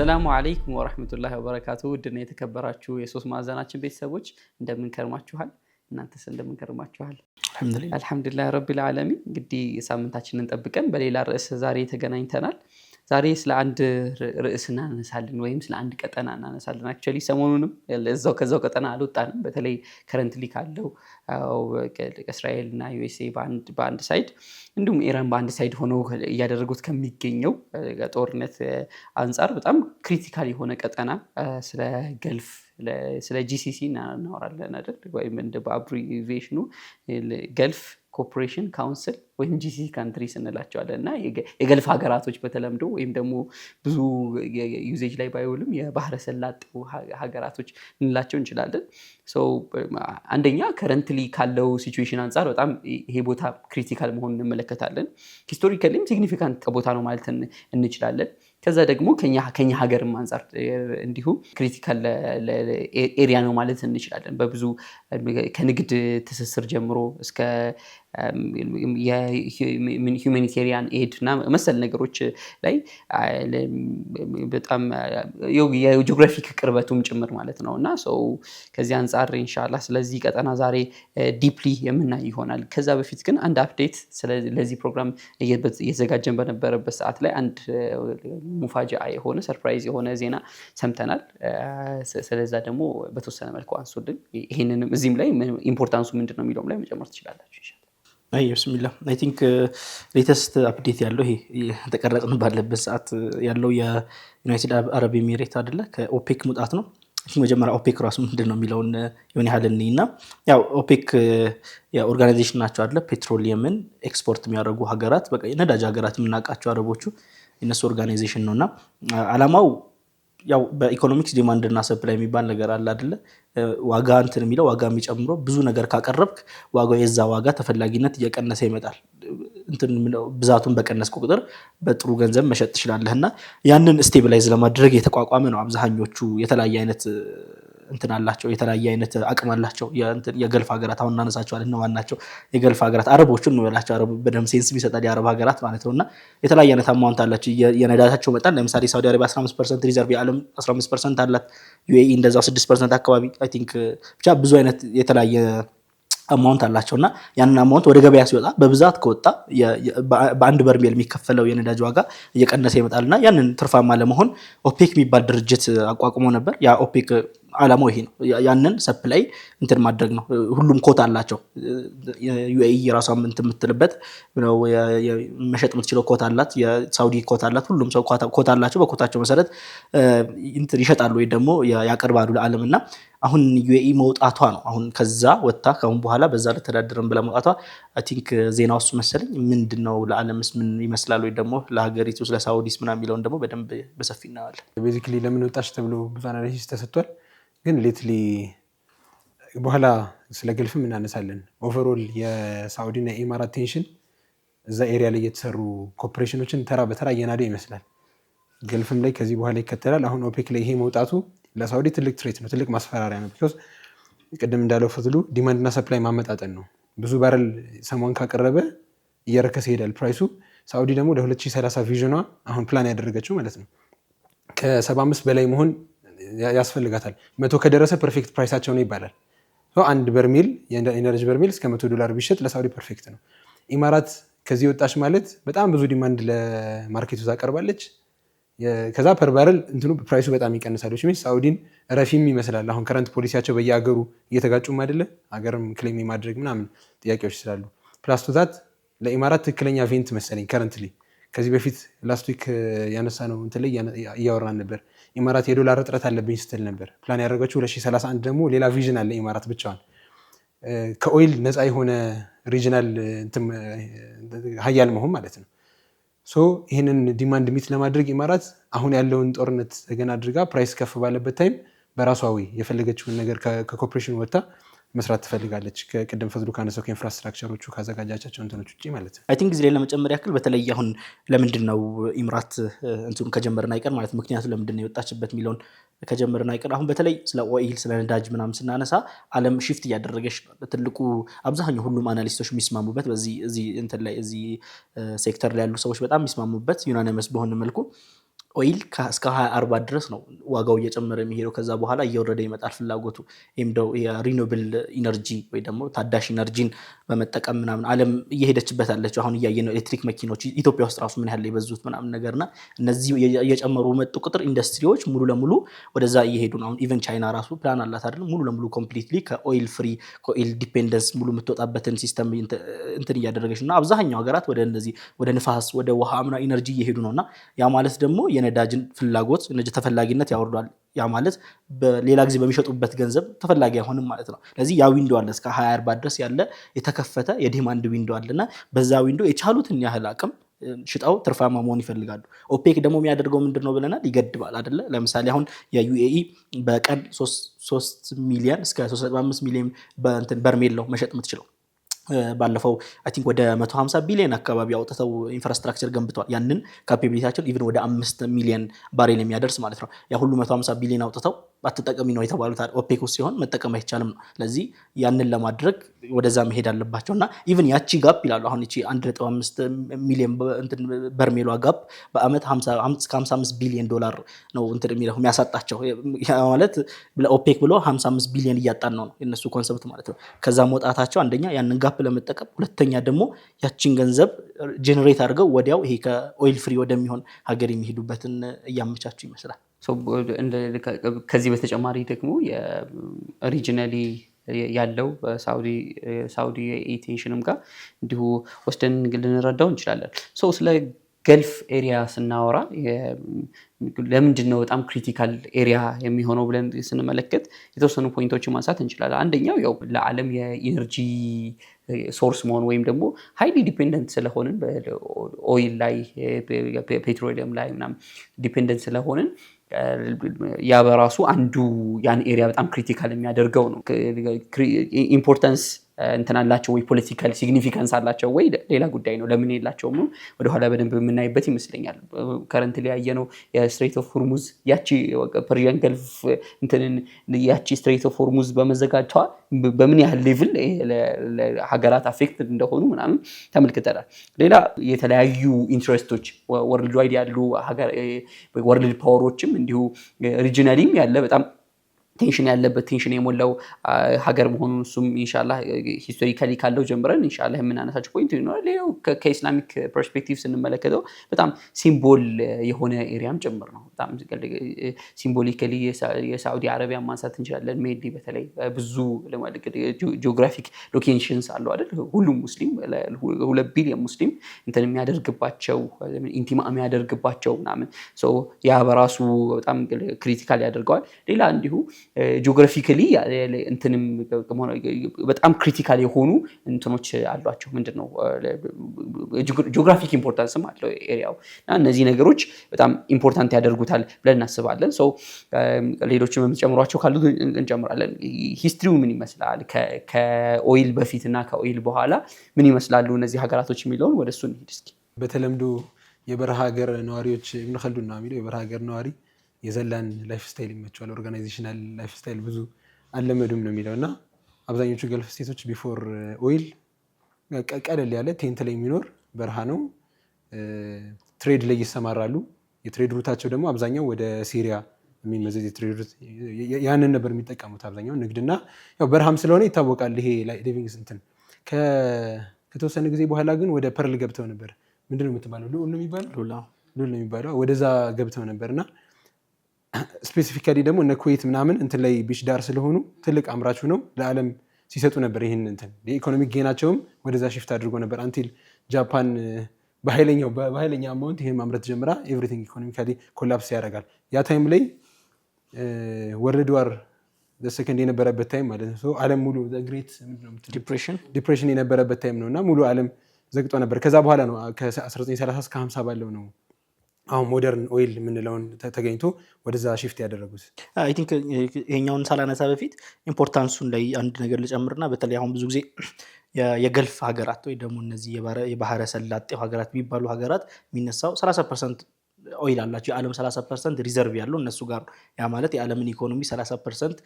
ሰላሙ አለይኩም ወራህመቱላሂ ወበረካቱ። ውድና የተከበራችሁ የሶስት ማዕዘናችን ቤተሰቦች እንደምን ከርማችኋል? እናንተስ እንደምን ከርማችኋል? አልሐምዱሊላህ ረቢል ዓለሚን። እንግዲህ ሳምንታችንን ጠብቀን በሌላ ርዕስ ዛሬ ተገናኝተናል። ዛሬ ስለ አንድ ርዕስ እናነሳለን ወይም ስለ አንድ ቀጠና እናነሳለን። አክቹአሊ ሰሞኑንም ከዛው ቀጠና አልወጣንም። በተለይ ከረንትሊ ካለው እስራኤል እና ዩኤስኤ በአንድ ሳይድ እንዲሁም ኢራን በአንድ ሳይድ ሆነው እያደረጉት ከሚገኘው ጦርነት አንጻር በጣም ክሪቲካል የሆነ ቀጠና ስለ ገልፍ ስለ ጂሲሲ እናወራለን አይደል? ወይም እንደ በአብሪቬሽኑ ገልፍ ኮርፖሬሽን ካውንስል ወይም ጂሲሲ ካንትሪስ እንላቸዋለን እና የገልፍ ሀገራቶች በተለምዶ ወይም ደግሞ ብዙ ዩዜጅ ላይ ባይውልም የባህረ ሰላጤው ሀገራቶች እንላቸው እንችላለን። አንደኛ ከረንትሊ ካለው ሲቹዌሽን አንጻር በጣም ይሄ ቦታ ክሪቲካል መሆኑን እንመለከታለን። ሂስቶሪካሊም ሲግኒፊካንት ቦታ ነው ማለት እንችላለን። ከዛ ደግሞ ከኛ ሀገርም አንጻር እንዲሁ ክሪቲካል ኤሪያ ነው ማለት እንችላለን። በብዙ ከንግድ ትስስር ጀምሮ እስከ የሁማኒቴሪያን ኤድ እና መሰል ነገሮች ላይ በጣም የጂኦግራፊክ ቅርበቱም ጭምር ማለት ነው እና ከዚህ አንጻር ኢንሻአላህ ስለዚህ ቀጠና ዛሬ ዲፕሊ የምናይ ይሆናል። ከዛ በፊት ግን አንድ አፕዴት ለዚህ ፕሮግራም እየተዘጋጀን በነበረበት ሰዓት ላይ አንድ ሙፋጃአ የሆነ ሰርፕራይዝ የሆነ ዜና ሰምተናል። ስለዛ ደግሞ በተወሰነ መልኩ አንሱልን። ይሄንንም እዚህም ላይ ኢምፖርታንሱ ምንድነው የሚለውም ላይ መጨመር ትችላላችሁ ኢንሻአላህ። ብስሚላህ አይ ቲንክ ሌተስት አፕዴት ያለው ይሄ ተቀረጽን ባለበት ሰዓት ያለው የዩናይትድ አረብ ኤሚሬት አይደለ ከኦፔክ መውጣት ነው። መጀመሪያ ኦፔክ ራሱ ምንድነው የሚለውን የሆነ ያህል እንይና ያው ኦፔክ የኦርጋናይዜሽን ናቸው አይደለ ፔትሮሊየምን ኤክስፖርት የሚያደርጉ ሀገራት በቃ ነዳጅ ሀገራት የምናውቃቸው አረቦቹ የነሱ ኦርጋናይዜሽን ነውና አላማው ያው በኢኮኖሚክስ ዲማንድ እና ሰፕላይ የሚባል ነገር አለ አይደለ? ዋጋ እንትን የሚለው ዋጋ የሚጨምረው ብዙ ነገር ካቀረብክ ዋጋው የዛ ዋጋ ተፈላጊነት እየቀነሰ ይመጣል። እንትን ብዛቱን በቀነስኩ ቁጥር በጥሩ ገንዘብ መሸጥ ትችላለህና ያንን ስቴቢላይዝ ለማድረግ የተቋቋመ ነው። አብዛኞቹ የተለያየ አይነት እንትን አላቸው፣ የተለያየ አይነት አቅም አላቸው። የገልፍ ሀገራት አሁን እናነሳቸዋለን ነው ዋናቸው የገልፍ ሀገራት አረቦቹን ነው ያላቸው። አረብ በደም ሴንስ ቢሰጣል የአረብ ሀገራት ማለት ነውና የተለያየ አይነት አማውንት አላቸው። የነዳጃቸው መጠን ለምሳሌ ሳውዲ አረቢያ 15% ሪዘርቭ የዓለም 15% አላት። ዩኤኢ እንደዛው 6% አካባቢ አይ ቲንክ ብቻ ብዙ አይነት የተለያየ አማውንት አላቸውና ያንን አማውንት ወደ ገበያ ሲወጣ በብዛት ከወጣ በአንድ በርሜል የሚከፈለው የነዳጅ ዋጋ እየቀነሰ ይመጣልና ያንን ትርፋማ ለመሆን ኦፔክ የሚባል ድርጅት አቋቁሞ ነበር። ያ ኦፔክ አላማው ይሄ ነው። ያንን ሰፕላይ እንትን ማድረግ ነው። ሁሉም ኮታ አላቸው። ዩኤኢ ራሷም እንትን የምትልበት ነው መሸጥ የምትችለው ኮታ አላት። የሳውዲ ኮታ አላት። ሁሉም ሰው ኮታ አላቸው። በኮታቸው መሰረት እንትን ይሸጣሉ ወይ ደግሞ ያቀርባሉ ለዓለምና አሁን ዩኤኢ መውጣቷ ነው። አሁን ከዛ ወጣ ካሁን በኋላ በዛ ለተዳደረን ብላ መውጣቷ አይ ቲንክ ዜናው እሱ መሰለኝ። ምንድነው ለዓለምስ ምን ይመስላል ወይ ደግሞ ለሀገሪቱ ስለ ሳውዲስ ምናምን የሚለውን ደግሞ በደንብ በሰፊ እናያለን። ቤዚክሊ ለምን ወጣች ተብሎ ብዙ አናሊሲስ ተሰጥቷል። ግን ሌትሊ በኋላ ስለ ገልፍም እናነሳለን። ኦቨርኦል የሳውዲ እና የኢማራት ቴንሽን እዛ ኤሪያ ላይ የተሰሩ ኮርፖሬሽኖችን ተራ በተራ እየናደ ይመስላል። ገልፍም ላይ ከዚህ በኋላ ይከተላል። አሁን ኦፔክ ላይ ይሄ መውጣቱ ለሳውዲ ትልቅ ትሬት ነው፣ ትልቅ ማስፈራሪያ ነው። ቢኮዝ ቅድም እንዳለው ፈትሉ ዲማንድ እና ሰፕላይ ማመጣጠን ነው። ብዙ ባረል ሰሞን ካቀረበ እየረከሰ ይሄዳል ፕራይሱ። ሳውዲ ደግሞ ለ2030 ቪዥኗ አሁን ፕላን ያደረገችው ማለት ነው ከ75 በላይ መሆን ያስፈልጋታል። 100 ከደረሰ ፐርፌክት ፕራይሳቸው ነው ይባላል። አንድ በርሜል የኤነርጂ በርሜል እስከ $100 ቢሸጥ ለሳውዲ ፐርፌክት ነው። ኢማራት ከዚህ ወጣች ማለት በጣም ብዙ ዲማንድ ለማርኬቱ ታቀርባለች። ከዛ ፐር ባረል እንትኑ ፕራይሱ በጣም ይቀንሳል። ሳውዲን ረፊም ይመስላል። አሁን ከረንት ፖሊሲያቸው በየሀገሩ እየተጋጩም አይደለ? ሀገርም ክሌም የማድረግ ምናምን ጥያቄዎች ስላሉ ፕላስ ቱ ዛት ለኢማራት ትክክለኛ ቬንት መሰለኝ ከረንትሊ ከዚህ በፊት ላስት ዊክ ያነሳ ነው እንትን ላይ እያወራን ነበር። ኢማራት የዶላር እጥረት አለብኝ ስትል ነበር። ፕላን ያደረገችው 2031 ደግሞ ሌላ ቪዥን አለ ኢማራት ብቻዋን ከኦይል ነፃ የሆነ ሪጅናል ሀያል መሆን ማለት ነው። ይህንን ዲማንድ ሚት ለማድረግ ኢማራት አሁን ያለውን ጦርነት ገና አድርጋ ፕራይስ ከፍ ባለበት ታይም በራሷ ወይ የፈለገችውን ነገር ከኮርፖሬሽን ወጥታ መስራት ትፈልጋለች። ከቅድም ፈዝሉ ካነሳው ከኢንፍራስትራክቸሮቹ ካዘጋጃቻቸው እንትኖች ውጪ ማለት ነው። አይ ቲንክ እዚህ ላይ ለመጨመር ያክል በተለይ አሁን ለምንድነው ኢምራት እንትኑን ከጀመረና አይቀር ማለት ምክንያቱ ለምንድነው የወጣችበት ሚሊዮን ከጀመረና አይቀር አሁን በተለይ ስለ ኦይል ስለ ነዳጅ ምናምን ስናነሳ ዓለም ሺፍት እያደረገች በትልቁ አብዛኛው ሁሉም አናሊስቶች የሚስማሙበት በዚህ እንትን ላይ እዚህ ሴክተር ላይ ያሉ ሰዎች በጣም የሚስማሙበት ዩናኒመስ በሆነ መልኩ ኦይል እስከ 2040 ድረስ ነው ዋጋው እየጨመረ የሚሄደው። ከዛ በኋላ እየወረደ ይመጣል ፍላጎቱ። ይሄም ደው የሪኒውብል ኢነርጂ ወይ ደግሞ ታዳሽ ኢነርጂን በመጠቀም ምናምን ዓለም እየሄደችበት አለችው። አሁን እያየነው ኤሌክትሪክ መኪኖች ኢትዮጵያ ውስጥ ራሱ ምን ያህል የበዙት ምናምን ነገርና እነዚህ እየጨመሩ መጡ ቁጥር ኢንዱስትሪዎች ሙሉ ለሙሉ ወደዛ እየሄዱ ነው። አሁን ኢቨን ቻይና ራሱ ፕላን አላት አይደል ሙሉ ለሙሉ ኮምፕሊትሊ ከኦይል ፍሪ ከኦይል ዲፔንደንስ ሙሉ የምትወጣበትን ሲስተም እንትን እያደረገች ነው። አብዛኛው ሀገራት ወደ እንደዚህ ወደ ንፋስ ወደ ውሃ ምናምን ኢነርጂ እየሄዱ ነውና ያ ማለት ደግሞ የነዳጅን ፍላጎት ነዳጅ ተፈላጊነት ያወርዷል። ያ ማለት በሌላ ጊዜ በሚሸጡበት ገንዘብ ተፈላጊ አይሆንም ማለት ነው። ስለዚህ ያ ዊንዶ አለ እስከ 2040 ድረስ ያለ የተከፈተ የዲማንድ ዊንዶ አለና በዛ ዊንዶ የቻሉትን ያህል አቅም ሽጣው ትርፋማ መሆን ይፈልጋሉ። ኦፔክ ደግሞ የሚያደርገው ምንድነው ብለናል? ይገድባል አይደለ? ለምሳሌ አሁን የዩኤኢ በቀን 3 ሚሊዮን እስከ 3.5 ሚሊዮን በርሜል ነው መሸጥ የምትችለው። ባለፈው አይ ቲንክ ወደ 150 ቢሊዮን አካባቢ አውጥተው ኢንፍራስትራክቸር ገንብተዋል። ያንን ካፓቢሊቲያቸው ኢቭን ወደ 5 ሚሊዮን ባሬል የሚያደርስ ማለት ነው። ያ ሁሉ 150 ቢሊዮን አውጥተው አትጠቀሚ ነው የተባሉት ኦፔክ ውስጥ ሲሆን መጠቀም አይቻልም ነው። ስለዚህ ያንን ለማድረግ ወደዛ መሄድ አለባቸው እና ኢቭን ያቺ ጋፕ ይላሉ አሁን እቺ 1.5 ሚሊዮን በርሜሏ ጋፕ በአመት 55 ቢሊዮን ዶላር ነው እንትን የሚለው የሚያሳጣቸው ማለት ለኦፔክ ብሎ 55 ቢሊዮን እያጣን ነው የነሱ ኮንሰፕት ማለት ነው። ከዛ መውጣታቸው አንደኛ ያንን ጋፕ ለመጠቀም፣ ሁለተኛ ደግሞ ያቺን ገንዘብ ጄኔሬት አድርገው ወዲያው ይሄ ከኦይል ፍሪ ወደሚሆን ሀገር የሚሄዱበትን እያመቻቹ ይመስላል። ከዚህ በተጨማሪ ደግሞ ሪጂናሊ ያለው ሳውዲ ኢንቴንሽንም ጋር እንዲሁ ወስደን ልንረዳው እንችላለን። ስለ ገልፍ ኤሪያ ስናወራ ለምንድን ነው በጣም ክሪቲካል ኤሪያ የሚሆነው ብለን ስንመለከት የተወሰኑ ፖይንቶችን ማንሳት እንችላለን። አንደኛው ያው ለዓለም የኢነርጂ ሶርስ መሆን ወይም ደግሞ ሃይሊ ዲፔንደንት ስለሆንን በኦይል ላይ ፔትሮሊየም ላይ ምናምን ዲፔንደንት ስለሆንን ያ በራሱ አንዱ ያን ኤሪያ በጣም ክሪቲካል የሚያደርገው ነው። ኢምፖርታንስ እንትን አላቸው ወይ ፖለቲካል ሲግኒፊካንስ አላቸው ወይ ሌላ ጉዳይ ነው። ለምን የላቸውም ነው ወደኋላ በደንብ የምናይበት ይመስለኛል። ከረንት ላይ ያየነው የስትሬት ኦፍ ሆርሙዝ ያቺ ፐርሺያን ገልፍ እንትንን ያቺ ስትሬት ኦፍ ሆርሙዝ በመዘጋቷ በምን ያህል ሌቭል ሀገራት አፌክት እንደሆኑ ምናምን ተመልክተናል። ሌላ የተለያዩ ኢንትረስቶች ወርልድ ዋይድ ያሉ ወርልድ ፓወሮችም እንዲሁ ሪጂናሊም ያለ በጣም ቴንሽን የሞላው ሀገር መሆኑን እሱም ኢንሻአላህ ሂስቶሪካሊ ካለው ጀምረን ኢንሻአላህ የምናነሳቸው ፖይንት ይኖራል። ሌላው ከኢስላሚክ ፐርስፔክቲቭ ስንመለከተው በጣም ሲምቦል የሆነ ኤሪያም ጭምር ነው። በጣም ሲምቦሊካሊ የሳዑዲ አረቢያ ማንሳት እንችላለን። ሜንሊ በተለይ ብዙ ጂኦግራፊክ ሎኬሽንስ አሉ አይደል? ሁሉም ሙስሊም 2 ቢሊዮን ሙስሊም እንትን የሚያደርግባቸው ኢንቲማ የሚያደርግባቸው ምናምን ያ በራሱ በጣም ክሪቲካል ያደርገዋል። ሌላ እንዲሁ ጂኦግራፊካሊ እንትንም በጣም ክሪቲካል የሆኑ እንትኖች አሏቸው። ምንድነው ጂኦግራፊክ ኢምፖርታንስም አለው ኤሪያው እና እነዚህ ነገሮች በጣም ኢምፖርታንት ያደርጉታል ብለን እናስባለን። ሌሎችም የምንጨምሯቸው ካሉ እንጨምራለን። ሂስትሪው ምን ይመስላል፣ ከኦይል በፊት እና ከኦይል በኋላ ምን ይመስላሉ እነዚህ ሀገራቶች የሚለውን ወደ እሱ እንሂድ እስኪ። በተለምዶ የበረሃ ሀገር ነዋሪዎች ኢብኑ ኸልዱን ነው የሚለው የበረሃ ሀገር ነዋሪ የዘላን ላይፍ ስታይል ይመቸዋል፣ ኦርጋናይዜሽናል ላይፍ ስታይል ብዙ አለመዱም ነው የሚለው እና አብዛኞቹ ገልፍ ስቴቶች ቢፎር ኦይል ቀለል ያለ ቴንት ላይ የሚኖር በረሃ ነው። ትሬድ ላይ ይሰማራሉ። የትሬድ ሩታቸው ደግሞ አብዛኛው ወደ ሲሪያ የሚመዘዝ የትሬድ ሩት ያንን ነበር የሚጠቀሙት አብዛኛው ንግድና ያው በረሃም ስለሆነ ይታወቃል። ይሄ ሊቪንግ እንትን ከተወሰነ ጊዜ በኋላ ግን ወደ ፐርል ገብተው ነበር። ምንድነው የምትባለው? ሉል ነው የሚባለው ወደዛ ገብተው ነበርና ስፔሲፊካሊ ደግሞ እነ ኩዌት ምናምን እንትን ላይ ቢች ዳር ስለሆኑ ትልቅ አምራቹ ነው ለዓለም ሲሰጡ ነበር። ይህን እንትን የኢኮኖሚክ ጌናቸውም ወደዛ ሽፍት አድርጎ ነበር አንቲል ጃፓን በኃይለኛ አማውንት ይህን ማምረት ጀምራ ኤቭሪቲንግ ኢኮኖሚካሊ ኮላፕስ ያደርጋል። ያ ታይም ላይ ወርልድ ዋር ሰከንድ የነበረበት ታይም ማለት ነው። ዓለም ሙሉ ግሬት ዲፕሬሽን የነበረበት ታይም ነው እና ሙሉ ዓለም ዘግጦ ነበር። ከዛ በኋላ ነው ከ1930 እስከ 50 ባለው ነው አሁን ሞደርን ኦይል የምንለውን ተገኝቶ ወደዛ ሽፍት ያደረጉት። አይ ቲንክ ይሄኛውን ሳላነሳ በፊት ኢምፖርታንሱን ላይ አንድ ነገር ልጨምርና በተለይ አሁን ብዙ ጊዜ የገልፍ ሀገራት ወይ ደግሞ እነዚህ የባህረ ሰላጤው ሀገራት የሚባሉ ሀገራት የሚነሳው 30% ኦይል አላቸው። የዓለም 30% ሪዘርቭ ያለው እነሱ ጋር ነው። ያ ማለት የዓለምን ኢኮኖሚ 30%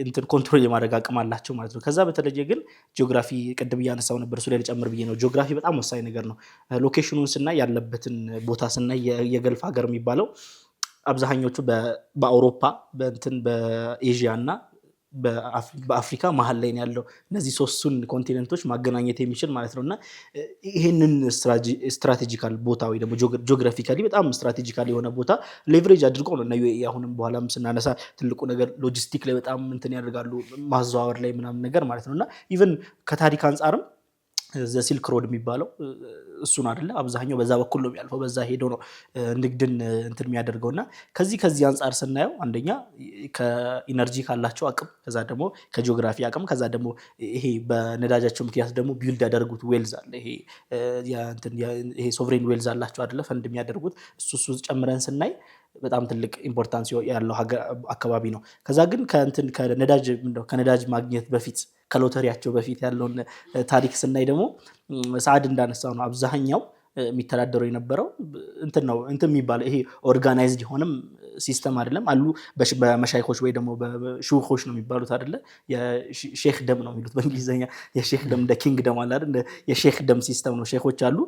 እንትን ኮንትሮል የማድረግ አቅም አላቸው ማለት ነው። ከዛ በተለየ ግን ጂኦግራፊ ቅድም እያነሳው ነበር፣ እሱ ላይ ልጨምር ብዬ ነው። ጂኦግራፊ በጣም ወሳኝ ነገር ነው። ሎኬሽኑን ስናይ ያለበትን ቦታ ስናይ የገልፍ ሀገር የሚባለው አብዛኞቹ በአውሮፓ በኤዥያ እና በአፍሪካ መሀል ላይ ያለው እነዚህ ሶስቱን ኮንቲኔንቶች ማገናኘት የሚችል ማለት ነውና ይሄንን ስትራቴጂካል ቦታ ወይ ደግሞ ጂኦግራፊካሊ በጣም ስትራቴጂካሊ የሆነ ቦታ ሌቨሬጅ አድርጎ ነው እና በአሁንም በኋላም ስናነሳ ትልቁ ነገር ሎጂስቲክ ላይ በጣም እንትን ያደርጋሉ ማዘዋወር ላይ ምናምን ነገር ማለት ነውና ኢቭን ከታሪክ አንፃርም ሲልክ ሮድ የሚባለው እሱን አይደለ አብዛኛው በዛ በኩል ነው የሚያልፈው በዛ ሄዶ ነው ንግድን እንትን የሚያደርገውና ከዚህ አንፃር ስናየው አንደኛ ከኢነርጂ ካላቸው አቅም ከዛ ደግሞ ከጂኦግራፊ አቅም ከዛ ደግሞ ይሄ በነዳጃቸው ምክንያት ደግሞ ቢልድ ያደርጉት ዌልዝ አለ ይሄ ሶቨሬን ዌልዝ አላቸው አይደለ ፈንድ የሚያደርጉት እሱ ጨምረን ስናይ በጣም ትልቅ ኢምፖርታንስ ያለው አካባቢ ነው ከዛ ግን ከነዳጅ ማግኘት በፊት ከሎተሪያቸው በፊት ያለውን ታሪክ ስናይ ደግሞ ሰዓድ እንዳነሳው ነው አብዛኛው የሚተዳደረው የነበረው እንትን የሚባለው ይሄ ኦርጋናይዝድ የሆነም ሲስተም አይደለም አሉ በመሻይኾች ወይ ደግሞ በሹኾች ነው የሚባሉት አይደለ የሼክ ደም ነው የሚሉት በእንግሊዘኛ የሼክ ደም እንደ ኪንግ ደም አለ አይደል የሼክ ደም ሲስተም ነው ሼኾች አሉ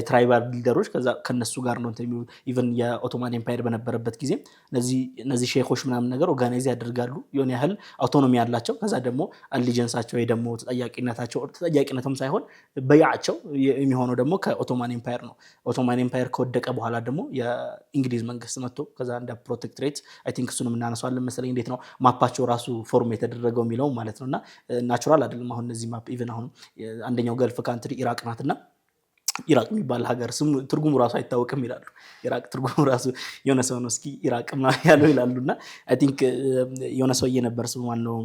ትራይባል ሊደሮች ከነሱ ጋር ነው እንትን የሚሉት ኢቭን የኦቶማን ኤምፓየር በነበረበት ጊዜ እነዚህ ሼኾች ምናምን ነገር ኦርጋናይዝ ያደርጋሉ የሆነ ያህል አውቶኖሚ ያላቸው ከዛ ደግሞ አሊጀንሳቸው ወይ ደግሞ ተጠያቂነትም ሳይሆን በያቸው የሚሆነው ደግሞ ከኦቶማን ኤምፓየር ነው ኦቶማን ኤምፓየር ከወደቀ በኋላ ደግሞ የእንግሊዝ መንግስት መጥቶ ከዛ እንደ ፕሮቴክቶሬት አይ ቲንክ እሱንም እናነሳዋለን መሰለኝ እንዴት ነው ማፓቸው ራሱ ፎርም የተደረገው የሚለው ማለት ነውና ናቹራል አይደለም አሁን እነዚህ ማፕ ኢቭን አሁን አንደኛው ገልፍ ካንትሪ ኢራቅ ናትና ኢራቅ የሚባል ሀገር ስሙ ትርጉሙ ራሱ አይታወቅም ይላሉ ኢራቅ ትርጉሙ ራሱ የሆነ ሰው ነው እስኪ ኢራቅ ማለት ያለው ይላሉና አይ ቲንክ የሆነ ሰውዬ ነበር ስሙ ማን ነው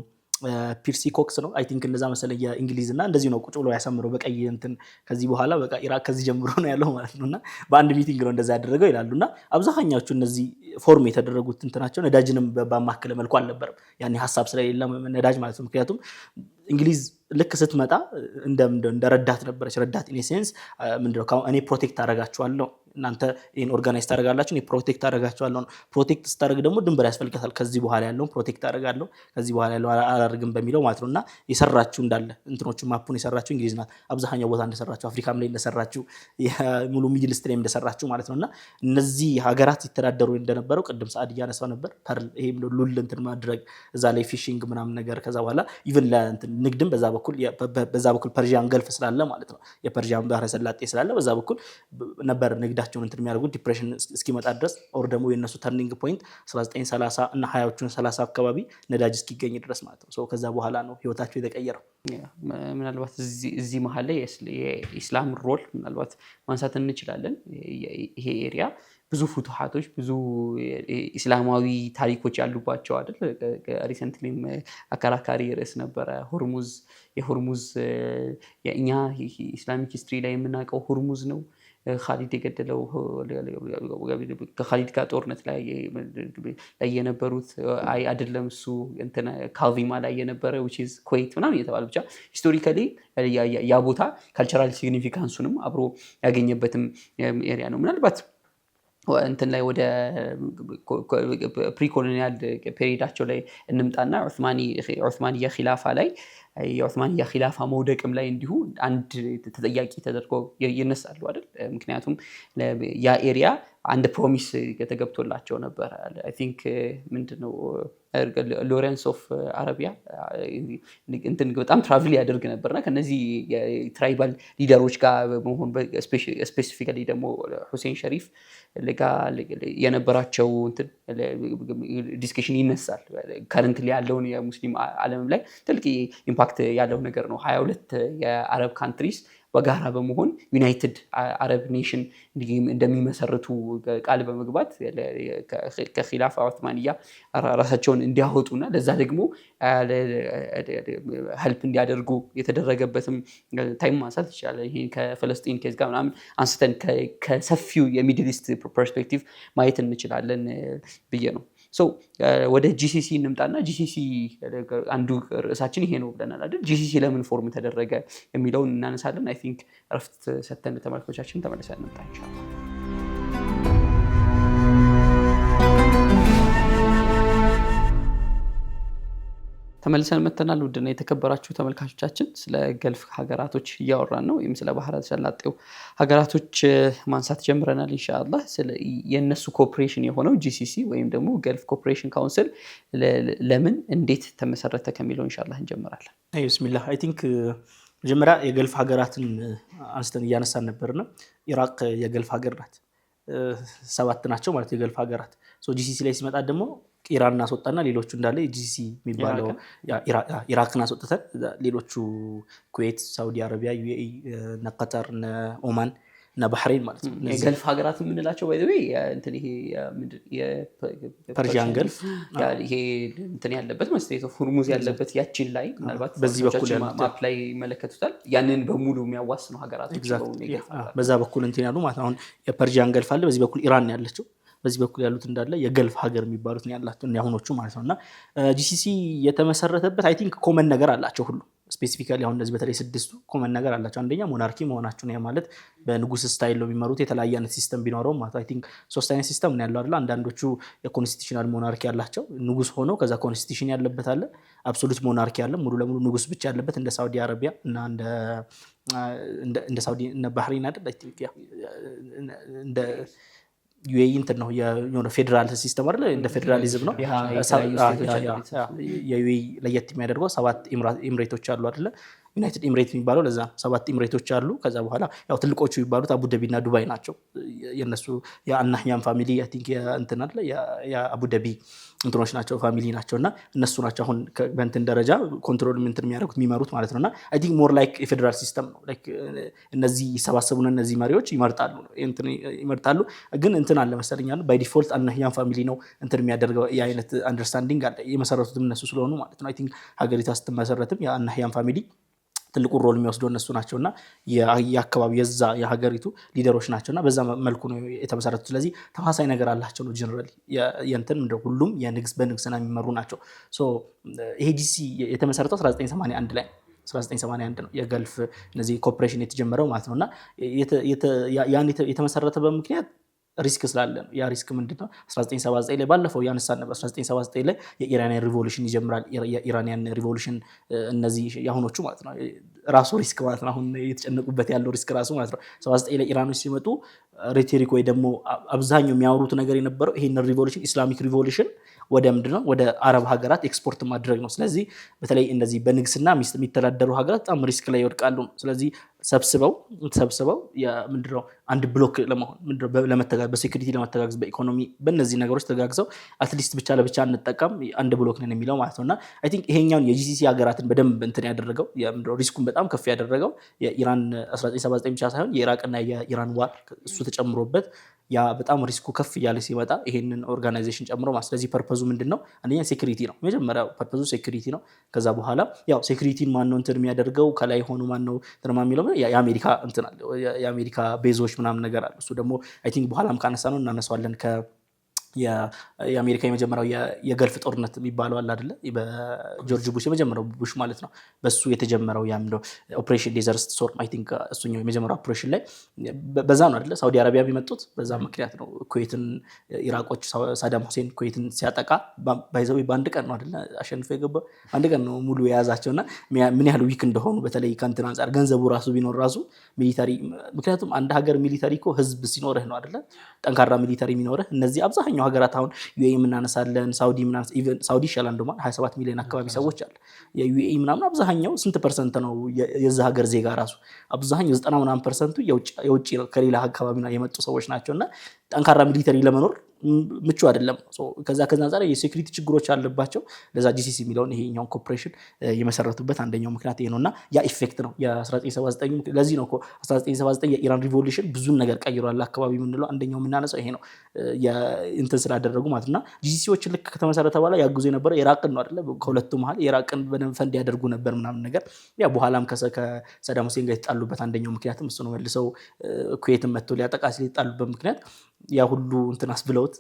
ፒርሲ ኮክስ ነው አይ ቲንክ እንደዛ መሰለኝ የእንግሊዝና እንደዚህ ነው ቁጭ ብሎ ያሰምረው በቀይ እንትን ከዚህ በኋላ በቃ ኢራቅ ከዚህ ጀምሮ ነው ያለው ማለት ነውና በአንድ ሚቲንግ ነው እንደዛ ያደረገው ይላሉና አብዛኛዎቹ እነዚህ ፎርም የተደረጉት እንትናቸው ነዳጅንም በማከለ መልኩ አልነበረም ያኔ ሐሳብ ስለሌለ ነዳጅ ማለት ነው ምክንያቱም እንግሊዝ ልክ ስትመጣ እንደ ረዳት ነበረች ረዳት ኢን ሴንስ ምንድነው እኔ ፕሮቴክት አደርጋችኋለሁ እናንተ ይሄን ኦርጋናይዝ ታደርጋላችሁ እኔ ፕሮቴክት አደርጋችኋለሁ ፕሮቴክት ስታደርግ ደግሞ ድንበር ያስፈልጋታል ከዚህ በኋላ ያለው ፕሮቴክት አደርጋለሁ ከዚህ በኋላ ያለው አላደርግም በሚለው ማለት ነውና የሰራችሁ እንዳለ እንትኖቹ ማፑን የሰራችሁ እንግሊዝ ናት አብዛኛው ቦታ እንደሰራችሁ አፍሪካም ላይ እንደሰራችሁ ሙሉ ሚድል ኢስት ላይ እንደሰራችሁ ማለት ነውና እነዚህ ሀገራት ይተዳደሩ እንደነበረው ቅድም ሰዓድ እያነሳው ነበር ፐርል ይሄም ሉል እንትን ማድረግ እዛ ላይ ፊሺንግ ምናምን ነገር ከዛ በኋላ ኢቭን ንግድም በዛ በኩል ፐርሺያን ገልፍ ስላለ ማለት ነው የፐርሺያን ባህረ ሰላጤ ስላለ በዛ በኩል ነበር ንግዳቸውን እንትን የሚያደርጉት ዲፕሬሽን እስኪመጣ ድረስ ኦር ደግሞ የነሱ ተርኒንግ ፖይንት 1930 እና 20ዎቹን 30 አካባቢ ነዳጅ እስኪገኝ ድረስ ማለት ነው ከዛ በኋላ ነው ህይወታቸው የተቀየረው ምናልባት እዚህ መሀል ላይ የኢስላም ሮል ምናልባት ማንሳት እንችላለን ይሄ ኤሪያ ብዙ ፍቱሃቶች ብዙ ኢስላማዊ ታሪኮች ያሉባቸው አይደል ሪሰንትሊም አከራካሪ ርዕስ ነበረ የሆርሙዝ የኛ ኢስላሚክ ሂስትሪ ላይ የምናውቀው ሆርሙዝ ነው ኻሊድ የገደለው ከኻሊድ ጋር ጦርነት ላይ የነበሩት አይደለም እሱ እንትን ካልቪማ ላይ የነበረ which is ኩዌት ምናምን እየተባለ ብቻ ሂስቶሪካሊ ያ ቦታ ካልቸራል ሲግኒፊካንሱንም አብሮ ያገኘበትም ኤሪያ ነው ምናልባት እንትን ላይ ወደ ፕሪኮሎኒያል ፔሪዳቸው ላይ እንምጣና ዑስማንያ ኺላፋ ላይ የዑስማንያ ኺላፋ መውደቅም ላይ እንዲሁ አንድ ተጠያቂ ተደርጎ ይነሳሉ አይደል ምክንያቱም ያ ኤሪያ አንድ ፕሮሚስ የተገብቶላቸው ነበር አይ ቲንክ ምንድነው ሎሬንስ ኦፍ አረቢያ እንትን በጣም ትራቭል ያደርግ ነበርና ከነዚህ የትራይባል ሊደሮች ጋር በመሆን ስፔሲፊካሊ ደግሞ ሁሴን ሸሪፍ የነበራቸው እንትን ዲስከሽን ይነሳል ከረንትሊ ያለውን የሙስሊም ዓለም ላይ ትልቅ ኢምፓክት ያለው ነገር ነው 22 የአረብ ካንትሪስ በጋራ በመሆን ዩናይትድ አረብ ኔሽን እንደሚመሰርቱ ቃል በመግባት ከኺላፋ ዑስማንያ ራሳቸውን እንዲያወጡና ለዛ ደግሞ ሄልፕ እንዲያደርጉ የተደረገበትም ታይም ማንሳት ይችላል ይሄ ከፍልስጤም ኬዝ ጋር ምናምን አንስተን ከሰፊው የሚድል ኢስት ፐርስፔክቲቭ ማየት እንችላለን ብዬ ነው ወደ ጂሲሲ እንምጣና ጂሲሲ አንዱ ርዕሳችን ይሄ ነው ብለናል አይደል ጂሲሲ ለምን ፎርም ተደረገ የሚለውን እናነሳለን አይ ቲንክ ረፍት ሰተን ተመልካቾቻችን ተመልሰን እንምጣቸው ተመልሰን መተናል። ውድና የተከበራችሁ ተመልካቾቻችን ስለ ገልፍ ሀገራቶች እያወራን ነው፣ ወይም ስለ ባህረ ሰላጤው ሀገራቶች ማንሳት ጀምረናል። ኢንሻአላህ የነሱ ኮኦፕሬሽን የሆነው ጂሲሲ ወይም ደግሞ ገልፍ ኮኦፕሬሽን ካውንስል ለምን እንዴት ተመሰረተ ከሚለው ኢንሻአላህ እንጀምራለን። ቢስሚላህ አይ ቲንክ መጀመሪያ የገልፍ ሀገራትን አንስተን እያነሳን ነበርና ኢራቅ የገልፍ ሀገር ናት። 7 ናቸው ማለት የገልፍ ሀገራት። ጂሲሲ ላይ ሲመጣ ደግሞ ኢራን አስወጣና ሌሎቹ እንዳለ ጂሲሲ የሚባለው ኢራቅን አስወጥተን ሌሎቹ ኩዌት፣ ሳውዲ አረቢያ፣ ዩኤኢ፣ ቀጠር፣ ኦማን እና ባህሬን ማለት ነው። የገልፍ ሀገራት የምንላቸው ባይ ዘ ዌይ እንትን ይሄ ፐርሺያን ገልፍ ይሄ እንትን ያለበት መስጠት ሁርሙዝ ያለበት ያቺን ላይ ምናልባት በዚህ በኩል ማፕ ላይ ይመለከቱታል። ያንን በሙሉ የሚያዋስኑ ሀገራቶች ነው። በዛ በኩል እንትን ያሉ ማለት አሁን የፐርሺያን ገልፍ አለ፣ በዚህ በኩል ኢራን ያለችው፣ በዚህ በኩል ያሉት እንዳለ የገልፍ ሀገር የሚባሉት ነው ያላቸው እና ያሁኖቹ ማለት ነውና ጂሲሲ የተመሰረተበት አይ ቲንክ ኮመን ነገር አላቸው ሁሉ ስፔሲፊካሊ አሁን እንደዚህ በተለይ 6ቱ ኮመን ነገር አላቸው። አንደኛ ሞናርኪ መሆናቸው ነው ማለት በንጉስ ስታይል ነው የሚመሩት። የተለያየ አይነት ሲስተም ቢኖረው ማለት አይ ቲንክ 3 አይነት ሲስተም ነው ያለው አይደል። አንዳንዶቹ የኮንስቲቱሽናል ሞናርኪ ያላቸው ንጉስ ሆኖ ከዛ ኮንስቲቱሽን ያለበት አለ። አብሶሉት ሞናርኪ አለ ሙሉ ለሙሉ ንጉስ ብቻ ያለበት እንደ ሳውዲ አረቢያ እና እንደ ሳውዲ እና ባህሬን አይደል አይ ቲንክ እንደ ዩኤኢ እንትን ነው የሆነ ፌደራል ሲስተም አይደል እንደ ፌደራሊዝም ነው። የዩኤኢ ለየት የሚያደርገው 7 ኤምሬቶች አሉ አይደል። ዩናይትድ ኤምሬት የሚባለው ለዛ 7 ኤምሬቶች አሉ። ከዛ በኋላ ያው ትልቆቹ የሚባሉት አቡዳቢ እና ዱባይ ናቸው። የነሱ የአናህያን ፋሚሊ አይ ቲንክ እንትን አይደል የአቡዳቢ እንትኖች ናቸው ፋሚሊ ናቸውና እነሱ ናቸው አሁን በእንትን ደረጃ ኮንትሮል እንትን የሚያደርጉት የሚመሩት ማለት ነውና አይ ቲንክ ሞር ላይክ የፌደራል ሲስተም ነው። ላይክ እነዚህ ይሰባሰቡና እነዚህ መሪዎች ይመርጣሉ ግን እንትን አለ መሰለኝ አለ ባይ ዲፎልት አናህያን ፋሚሊ ነው እንትን የሚያደርገው የአይነት አንደርስታንዲንግ አለ። የመሰረቱትም እነሱ ስለሆኑ ማለት ነው። አይ ቲንክ ሀገሪቷ ስትመሰረትም የአናህያን ፋሚሊ ትልቁ ሮል የሚወስደው እነሱ ናቸውና የአካባቢ የዛ የሀገሪቱ ሊደሮች ናቸውና በዛ መልኩ ነው የተመሰረቱት። ስለዚህ ተመሳሳይ ነገር አላቸው ነው ጀነራሊ የእንትን እንደ ሁሉም በንግስና የሚመሩ ናቸው። ይሄ ጂሲሲ የተመሰረተው 1981 ላይ 1981 ነው የገልፍ እነዚህ ኮኦፕሬሽን የተጀመረው ማለት ነውና ያን የተመሰረተበት ምክንያት ሪስክ ስላለ ነው። ያ ሪስክ ምንድነው? 1979 ላይ ባለፈው ያነሳን ነበር። 1979 ላይ የኢራኒያን ሪቮሉሽን ይጀምራል። የኢራኒያን ሪቮሉሽን እነዚህ ያሁኖቹ ማለት ነው ራሱ ሪስክ ማለት ነው። አሁን የተጨነቁበት ያለው ሪስክ ራሱ ማለት ነው። 79 ላይ ኢራኖች ሲመጡ ሬቶሪክ ወይ ደግሞ አብዛኛው የሚያወሩት ነገር የነበረው ይሄን ሪቮሉሽን ኢስላሚክ ሪቮሉሽን ወደ ምንድነው ወደ አረብ ሀገራት ኤክስፖርት ማድረግ ነው። ስለዚህ በተለይ እንደዚህ በንግስና የሚተዳደሩ ሀገራት በጣም ሪስክ ላይ ይወድቃሉ። ስለዚህ ሰብስበው ምንድነው አንድ ብሎክ ለመሆን ምንድነው ለመተጋገዝ በሴኩሪቲ ለመተጋገዝ በኢኮኖሚ በእነዚህ ነገሮች ተጋግዘው አትሊስት ብቻ ለብቻ እንጠቀም አንድ ብሎክ ነን የሚለው ማለት ነውና አይ ቲንክ ይሄኛውን የጂሲሲ ሀገራትን በደንብ እንትን ያደረገው የምንድነው ሪስኩን በጣም ከፍ ያደረገው የኢራን 1979 ብቻ ሳይሆን የኢራቅና የኢራን ዋር እሱ ተጨምሮበት ያ በጣም ሪስኩ ከፍ እያለ ሲመጣ ይሄንን ኦርጋናይዜሽን ጨምሮ ማለት ስለዚህ ፐርፐዙ ምንድነው? አንደኛ ሴኩሪቲ ነው። መጀመሪያው ፐርፐዙ ሴኩሪቲ ነው። ከዛ በኋላ ያው ሴኩሪቲን ማን ነው እንትን የሚያደርገው ከላይ ሆኖ ማን ነው እንትን የሚለው የአሜሪካ እንትን አለ የአሜሪካ ቤዞች ምናምን ነገር አለ። እሱ ደግሞ አይ ቲንክ በኋላም ካነሳ ነው እናነሳዋለን የአሜሪካ የመጀመሪያው የገልፍ ጦርነት የሚባለው አለ አይደለ በጆርጅ ቡሽ የመጀመሪያው ቡሽ ማለት ነው። በሱ የተጀመረው ያምዶ ኦፕሬሽን ዴዘርት ስቶርም አይ ቲንክ እሱኛው የመጀመሪያው ኦፕሬሽን ላይ በዛ ነው አይደለ ሳውዲ አረቢያ ቢመጡት በዛ ምክንያት ነው። ኩዌትን ኢራቆች ሳዳም ሁሴን ኩዌትን ሲያጠቃ ባይዘው በአንድ ቀን ነው አይደለ አሸንፎ የገባው አንድ ቀን ነው ሙሉ የያዛቸውና ምን ያህል ዊክ እንደሆኑ በተለይ ከእንትን አንፃር ገንዘቡ ራሱ ቢኖር ራሱ ሚሊታሪ ምክንያቱም አንድ ሀገር ሚሊታሪ እኮ ህዝብ ሲኖርህ ነው አይደለ ጠንካራ ሚሊታሪ የሚኖርህ እነዚህ አብዛኛው ሀገራት አሁን ዩኤኢ ምናነሳለን ሳውዲ ምናነሳ ኢቭን ሳውዲ ይሻላል እንደማ 27 ሚሊዮን አካባቢ ሰዎች አለ። የዩኤኢ ምናምን አብዛኛው ስንት ፐርሰንት ነው የዛ ሀገር ዜጋ ራሱ አብዛኛው 90% የውጭ ከሌላ አካባቢ የመጡ ሰዎች ናቸውና ጠንካራ ሚሊታሪ ለመኖር ምቹ አይደለም። ከዛ አንፃር የሴኩሪቲ ችግሮች አለባቸው። ለዛ ጂሲሲ የሚለውን ይሄኛውን ኮኦፕሬሽን የመሰረቱበት አንደኛው ምክንያት ይሄ ነውና ያ ኢፌክት ነው የ1979 ለዚህ ነው እኮ 1979 የኢራን ሪቮሉሽን ብዙ ነገር ቀይሯል። አካባቢ ምንለው አንደኛው የምናነሳው ይሄ ነው እንትን ስላደረጉ ማለትና ጂሲሲዎች ልክ ከተመሰረተ በኋላ ያግዙ የነበረው ኢራቅን ነው አይደለ ከሁለቱ መሃል ኢራቅን በደንብ ፈንድ ያደርጉ ነበር ምናምን ነገር ያ በኋላም ከሰዳም ሁሴን ጋር የተጣሉበት አንደኛው ምክንያትም እሱ ነው። መልሰው ኩዌትን መጥቶ ሊያጠቃ ሲል የተጣሉበት ምክንያት ያ ሁሉ እንትናስ ብለውት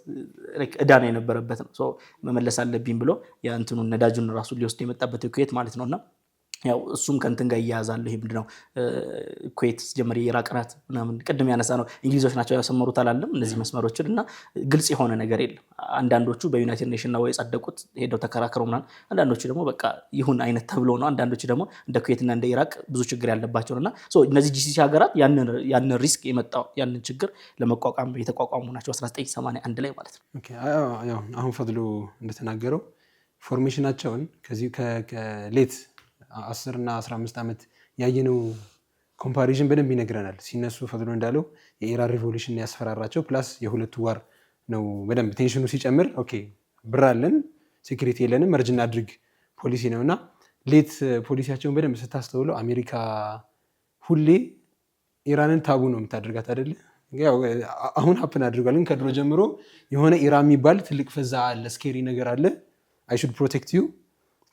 እዳና የነበረበት ነው። መመለስ አለብኝ ብሎ ያ እንትኑን ነዳጁን ራሱ ሊወስድ የመጣበት ኩዌት ማለት ነውና ያው እሱም ከንትን ጋር ይያዛል። ይሄ ምንድነው ኩዌት ጀመረ የኢራቅራት ምናምን ቅድም ያነሳ ነው እንግሊዞች ናቸው ያሰመሩት አላለም እነዚህ መስመሮችን እና ግልጽ የሆነ ነገር የለም። አንዳንዶቹ በዩናይትድ ኔሽን ነው የጸደቁት ሄደው ተከራክረው ምናምን፣ አንዳንዶቹ ደግሞ በቃ ይሁን አይነት ተብሎ ነው፣ አንዳንዶቹ ደግሞ እንደ ኩዌትና እንደ ኢራቅ ብዙ ችግር ያለባቸውና እነዚህ ጂሲሲ ሀገራት ያንን ሪስክ የመጣው ያንን ችግር ለመቋቋም የተቋቋሙ ናቸው 1981 ላይ ማለት ነው። ኦኬ ያው አሁን ፈድሎ እንደተናገረው ፎርሜሽናቸውን ከዚህ ከሌት 10 እና 15 ዓመት ያየነው ኮምፓሪዥን በደንብ ይነግረናል። ሲነሱ ፈድሎ እንዳለው የኢራን ሪቮሉሽን ያስፈራራቸው ፕላስ የሁለቱ ዋር ነው በደንብ ቴንሽኑ ሲጨምር ኦኬ ብር አለን ሴኩሪቲ የለንም መርጅ እናድርግ ፖሊሲ ነው እና ሌት ፖሊሲያቸውን በደንብ ስታስተውለው አሜሪካ ሁሌ ኢራንን ታቡ ነው የምታደርጋት አይደለ? ያው አሁን ሀፕን አድርጓል፣ ግን ከድሮ ጀምሮ የሆነ ኢራን የሚባል ትልቅ ፈዛ አለ፣ ስኬሪ ነገር አለ። አይ ሹድ ፕሮቴክት ዩ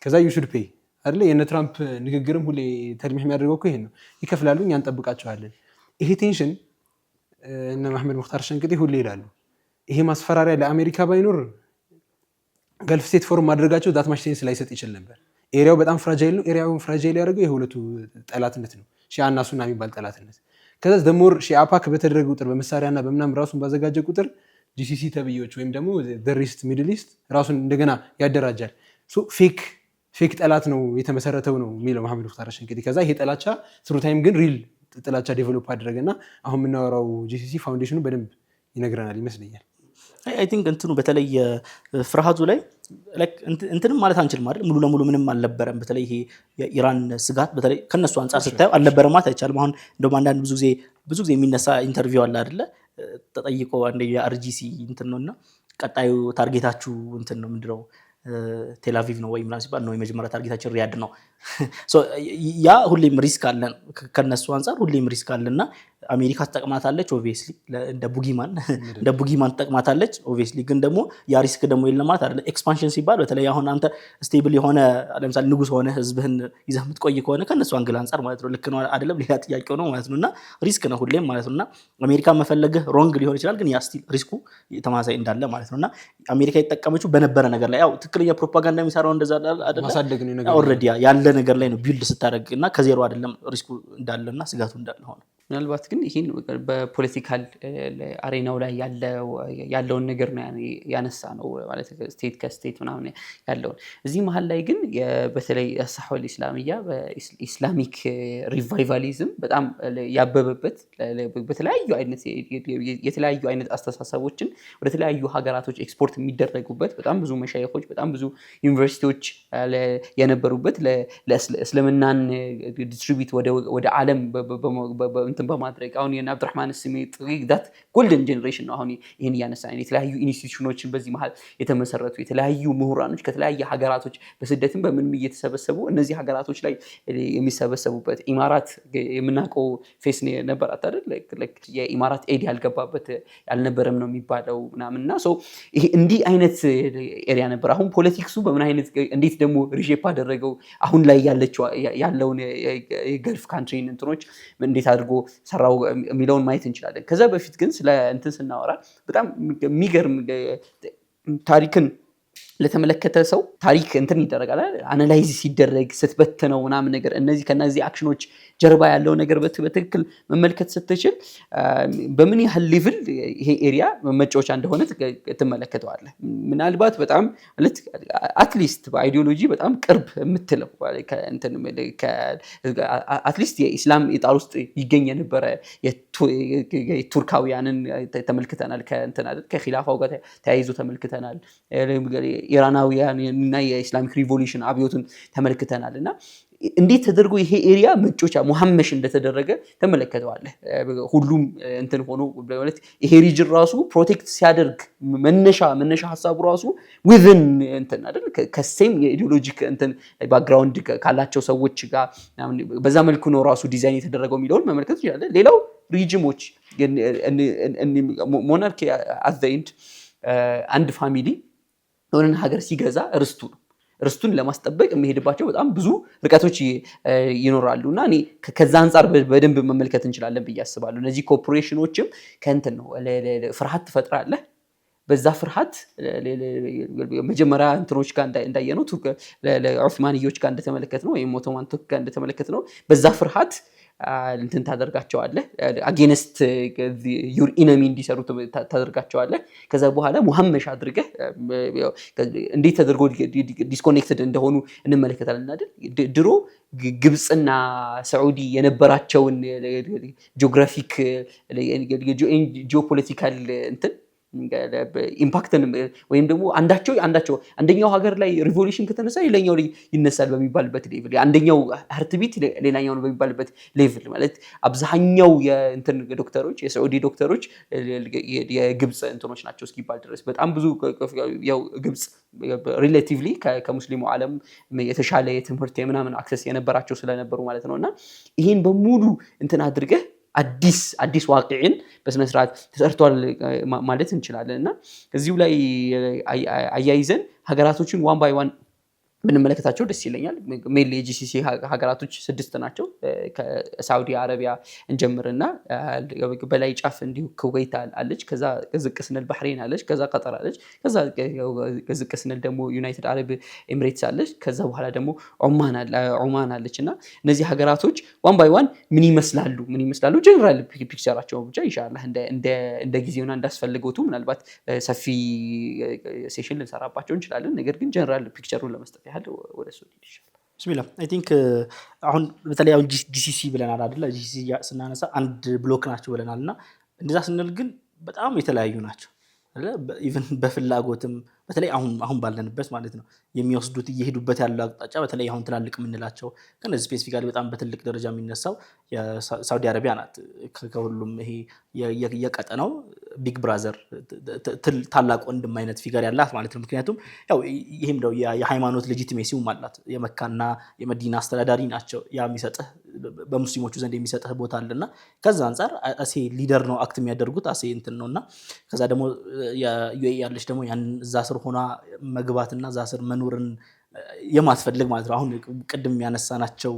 ከዛ ዩ ሹድ ፔይ አይደለ? የነ ትራምፕ ንግግርም ሁሌ ተልሚህ የሚያደርገው እኮ ይሄን ነው። ይከፍላሉ፣ እኛ እንጠብቃቸዋለን። ይሄ ቴንሽን እነ መሐመድ ሙክታር ሸንቅጤ ሁሌ ይላሉ፣ ይሄ ማስፈራሪያ ለአሜሪካ ባይኖር ገልፍ ስቴት ፎርም ማድረጋቸው ዳት ማች ሴንስ ላይሰጥ ይችል ነበር። ኤሪያው በጣም ፍራጃይል ነው። ኤሪያውን ፍራጃይል ያደረገው የሁለቱ ጠላትነት ነው፣ ሺአና ሱና የሚባል ጠላትነት። ከዛ ደሞር ሺአ ፓክ በተደረገ ቁጥር በመሳሪያና በምናም ራሱን ባዘጋጀ ቁጥር ጂሲሲ ተብዮች ወይም ደግሞ ደሪስት ሚድል ኢስት ራሱን እንደገና ያደራጃል። ፌክ ጠላት ነው የተመሰረተው ነው የሚለው መሐመድ ሙክታር ሸንቅጤ። ከዛ ይሄ ጥላቻ ስሩ ታይም ግን ሪል ጥላቻ ዴቨሎፕ አደረገና አሁን የምናወራው ጂሲሲ ፋውንዴሽኑ በደንብ ይነግረናል ይመስለኛል። አይ ቲንክ እንትኑ በተለይ ፍርሃቱ ላይ እንትንም ማለት አንችልም አይደል? ሙሉ ለሙሉ ምንም አልነበረም። በተለይ ይሄ የኢራን ስጋት በተለይ ከነሱ አንጻር ስታየው አልነበረም ማለት አይቻልም። አሁን እንደውም አንዳንድ ብዙ ጊዜ የሚነሳ ኢንተርቪው አለ አይደለ? ተጠይቆ አንደ የአርጂሲ እንትን ነውና ቀጣዩ ታርጌታችሁ እንትን ነው ምንድነው ቴልአቪቭ ነው ወይ ምናምን ሲባል ነው የመጀመሪያ ታርጌታችን ሪያድ ነው። ያ ሁሌም ሪስክ አለን ከነሱ አንጻር ሁሌም ሪስክ አለና አሜሪካ ተጠቅማታለች ኦብቪየስሊ እንደ ቡጊማን ተጠቅማታለች ኦብቪየስሊ። ግን ደግሞ ያ ሪስክ ደግሞ የለም ማለት አይደለም። ኤክስፓንሽን ሲባል በተለይ አሁን አንተ ስቴብል የሆነ ለምሳሌ ንጉስ ሆነ ህዝብህን ይዘህ የምትቆይ ከሆነ ከነሱ አንግል አንጻር ማለት ነው ልክ ነው አይደለም ሌላ ጥያቄው ነው ማለት ነውና ሪስክ ነው ሁሌም ማለት ነውና አሜሪካ መፈለግህ ሮንግ ሊሆን ይችላል፣ ግን ያ ስቲል ሪስኩ ተማሳይ እንዳለ ማለት ነውና አሜሪካ የተጠቀመችው በነበረ ነገር ላይ ያው ትክክለኛ ፕሮፓጋንዳ የሚሰራው እንደዛ አይደለም ማሳደግ ነው ነገር ኦልሬዲ ያለ ነገር ላይ ነው ቢልድ ስታደርግ እና ከዜሮ አይደለም ሪስኩ እንዳለና ስጋቱ እንዳለ ሆነ። ምናልባት ግን ይህን በፖለቲካል አሬናው ላይ ያለውን ነገር ነው ያነሳ ነው ማለት ስቴት ከስቴት ምናምን ያለውን እዚህ መሀል ላይ ግን በተለይ አሳሁል ኢስላሚያ በኢስላሚክ ሪቫይቫሊዝም በጣም ያበበበት የተለያዩ አይነት አስተሳሰቦችን ወደ ተለያዩ ሀገራቶች ኤክስፖርት የሚደረጉበት በጣም ብዙ መሻይኾች በጣም ብዙ ዩኒቨርሲቲዎች የነበሩበት ለእስልምናን ዲስትሪቢዩት ወደ ዓለም በማድረግ አሁን የነ አብዱራህማን ስሜት ዳት ጎልደን ጄነሬሽን ነው። አሁን ይሄን ያነሳን የተለያዩ ኢንስቲትዩሽኖችን በዚህ መሃል የተመሰረቱ የተለያዩ ምሁራኖች ከተለያየ ሀገራቶች በስደትም በምንም እየተሰበሰቡ እነዚህ ሀገራቶች ላይ የሚሰበሰቡበት ኢማራት የምናውቀው ፌስ ነበራት አይደል? የኢማራት ኤድ ያልገባበት ያልነበረም ነው የሚባለው ምናምንና ይሄ እንዲህ አይነት ኤሪያ ነበር። አሁን ፖለቲክሱ በምን አይነት እንዴት ደግሞ ሪሼፕ አደረገው አሁን ላይ ያለውን የገልፍ ካንትሪን እንትኖች እንዴት አድርጎ ሰራው የሚለውን ማየት እንችላለን። ከዛ በፊት ግን ስለ እንትን ስናወራ በጣም የሚገርም ታሪክን ለተመለከተ ሰው ታሪክ እንትን ይደረጋል አናላይዝ ሲደረግ ስትበትነው ምናምን ነገር ከነዚህ አክሽኖች ጀርባ ያለው ነገር በትክክል መመልከት ስትችል በምን ያህል ሌቭል ይሄ ኤሪያ መመጫወቻ እንደሆነ ትመለከተዋለህ። ምናልባት በጣም ማለት አትሊስት በአይዲዮሎጂ በጣም ቅርብ የምትለው አትሊስት የኢስላም ኢጣር ውስጥ ይገኝ የነበረ የቱርካውያንን ተመልክተናል። ከኺላፋው ጋር ተያይዞ ተመልክተናል። ኢራናውያን እና የኢስላሚክ ሪቮሉሽን አብዮትን ተመልክተናል እና እንዴት ተደርጎ ይሄ ኤሪያ መጮቻ ሙሐመሽ እንደተደረገ ተመለከተዋለህ። ሁሉም እንትን ሆኖ ማለት ይሄ ሪጅን ራሱ ፕሮቴክት ሲያደርግ መነሻ ሀሳቡ ራሱ within እንትን አይደል ከሴም የኢዲዮሎጂክ እንትን ባክግራውንድ ካላቸው ሰዎች ጋር በዛ መልኩ ነው ራሱ ዲዛይን የተደረገው የሚለውን መመልከት ይችላል። ሌላው ሪጅሞች ሞናርኪ at the end አንድ ፋሚሊ የሆነን ሀገር ሲገዛ ርስቱን ለማስጠበቅ የሚሄድባቸው በጣም ብዙ ርቀቶች ይኖራሉ እና እኔ ከዛ አንጻር በደንብ መመልከት እንችላለን ብዬ አስባለሁ። እነዚህ ኮርፖሬሽኖችም ከእንትን ነው ፍርሃት ትፈጥራለህ። በዛ ፍርሃት መጀመሪያ እንትኖች ጋር እንዳየነው ለዑስማንዮች ጋር እንደተመለከትነው ወይም ኦቶማን ቱርክ ጋር እንደተመለከትነው በዛ ፍርሃት እንትን ታደርጋቸዋለህ አጌንስት ዩር ኢነሚ እንዲሰሩ ታደርጋቸዋለህ ከዛ በኋላ ሙሐመሽ አድርገህ እንዴት ተደርጎ ዲስኮኔክትድ እንደሆኑ እንመለከታለን አይደል ድሮ ግብጽና ሳዑዲ የነበራቸውን ጂኦግራፊክ ጂኦፖለቲካል እንትን ኢምፓክትን ወይም ደግሞ አንደኛው ሀገር ላይ ሪቮሉሽን ከተነሳ ሌላኛው ላይ ይነሳል በሚባልበት ሌቭል አንደኛው ሀርትቢት ሌላኛው ነው በሚባልበት ሌቭል ማለት አብዛኛው የእንትን ዶክተሮች የሳዑዲ ዶክተሮች የግብጽ እንትኖች ናቸው እስኪባል ድረስ በጣም ብዙ ያው ግብጽ ሪሌቲቭሊ ከሙስሊሙ ዓለም የተሻለ የትምህርት የምናምን አክሰስ የነበራቸው ስለነበሩ ማለት ነውና ይሄን በሙሉ እንትን አድርገህ አዲስ ዋቂዕን በስነ ስርዓት ተሰርቷል ማለት እንችላለን እና እዚሁ ላይ አያይዘን ሀገራቶችን ዋን ባይ ዋን ምንመለከታቸው ደስ ይለኛል ሜል የጂሲሲ ሀገራቶች 6 ናቸው ከሳውዲ አረቢያ እንጀምርና በላይ ጫፍ እንዲሁ ኩዌት አለች ከዛ ዝቅ ስንል ባህሬን አለች ከዛ ቀጠር አለች ከዛ ዝቅ ስንል ደግሞ ዩናይትድ አረብ ኤሚሬትስ አለች ከዛ በኋላ ደግሞ ኦማን አለችና እነዚህ ሀገራቶች ዋን ባይ ዋን ምን ይመስላሉ ጀነራል ፒክቸራቸው ብቻ ኢንሻአላህ እንደ ጊዜውና እንዳስፈልገውቱ ምናልባት ሰፊ ሴሽን ልንሰራባቸው እንችላለን ነገር ግን ጀነራል ፒክቸሩን ለመስጠት ያህል ወደ ሱዲ ይሻላል ቢስሚላህ አይ ቲንክ አሁን በተለይ አሁን ጂሲሲ ብለናል አይደል ጂሲሲ ስናነሳ አንድ ብሎክ ናቸው ብለናልና እንደዛ ስንል ግን በጣም የተለያዩ ናቸው አይደል ኢቭን በፍላጎትም በተለይ አሁን ባለንበት ማለት ነው የሚወስዱት እየሄዱበት ያለው አቅጣጫ በተለይ አሁን ትላልቅ ምንላቸው ግን ስፔሲፊካሊ በጣም በትልቅ ደረጃ የሚነሳው የሳውዲ አረቢያ ናት ከሁሉም ይሄ የቀጠናው ቢግ ብራዘር ታላቅ ወንድም አይነት ፊገር ያላት ማለት ነው ምክንያቱም ያው ይሄም ነው የሃይማኖት ሌጂቲሜሲው ማለት የመካና የመዲና አስተዳዳሪ ናቸው ያ የሚሰጥህ በሙስሊሞቹ ዘንድ የሚሰጥህ ቦታ አለና ከዛ አንፃር አሴ ሊደር ነው አክት የሚያደርጉት አሴ እንትን ነውና ከዛ ደግሞ የዩኤኢ ያለች ደግሞ ያን እዛ ስር ሆና መግባትና እዛ ስር መኖርን የማትፈልግ ማለት ነው አሁን ቅድም ያነሳናቸው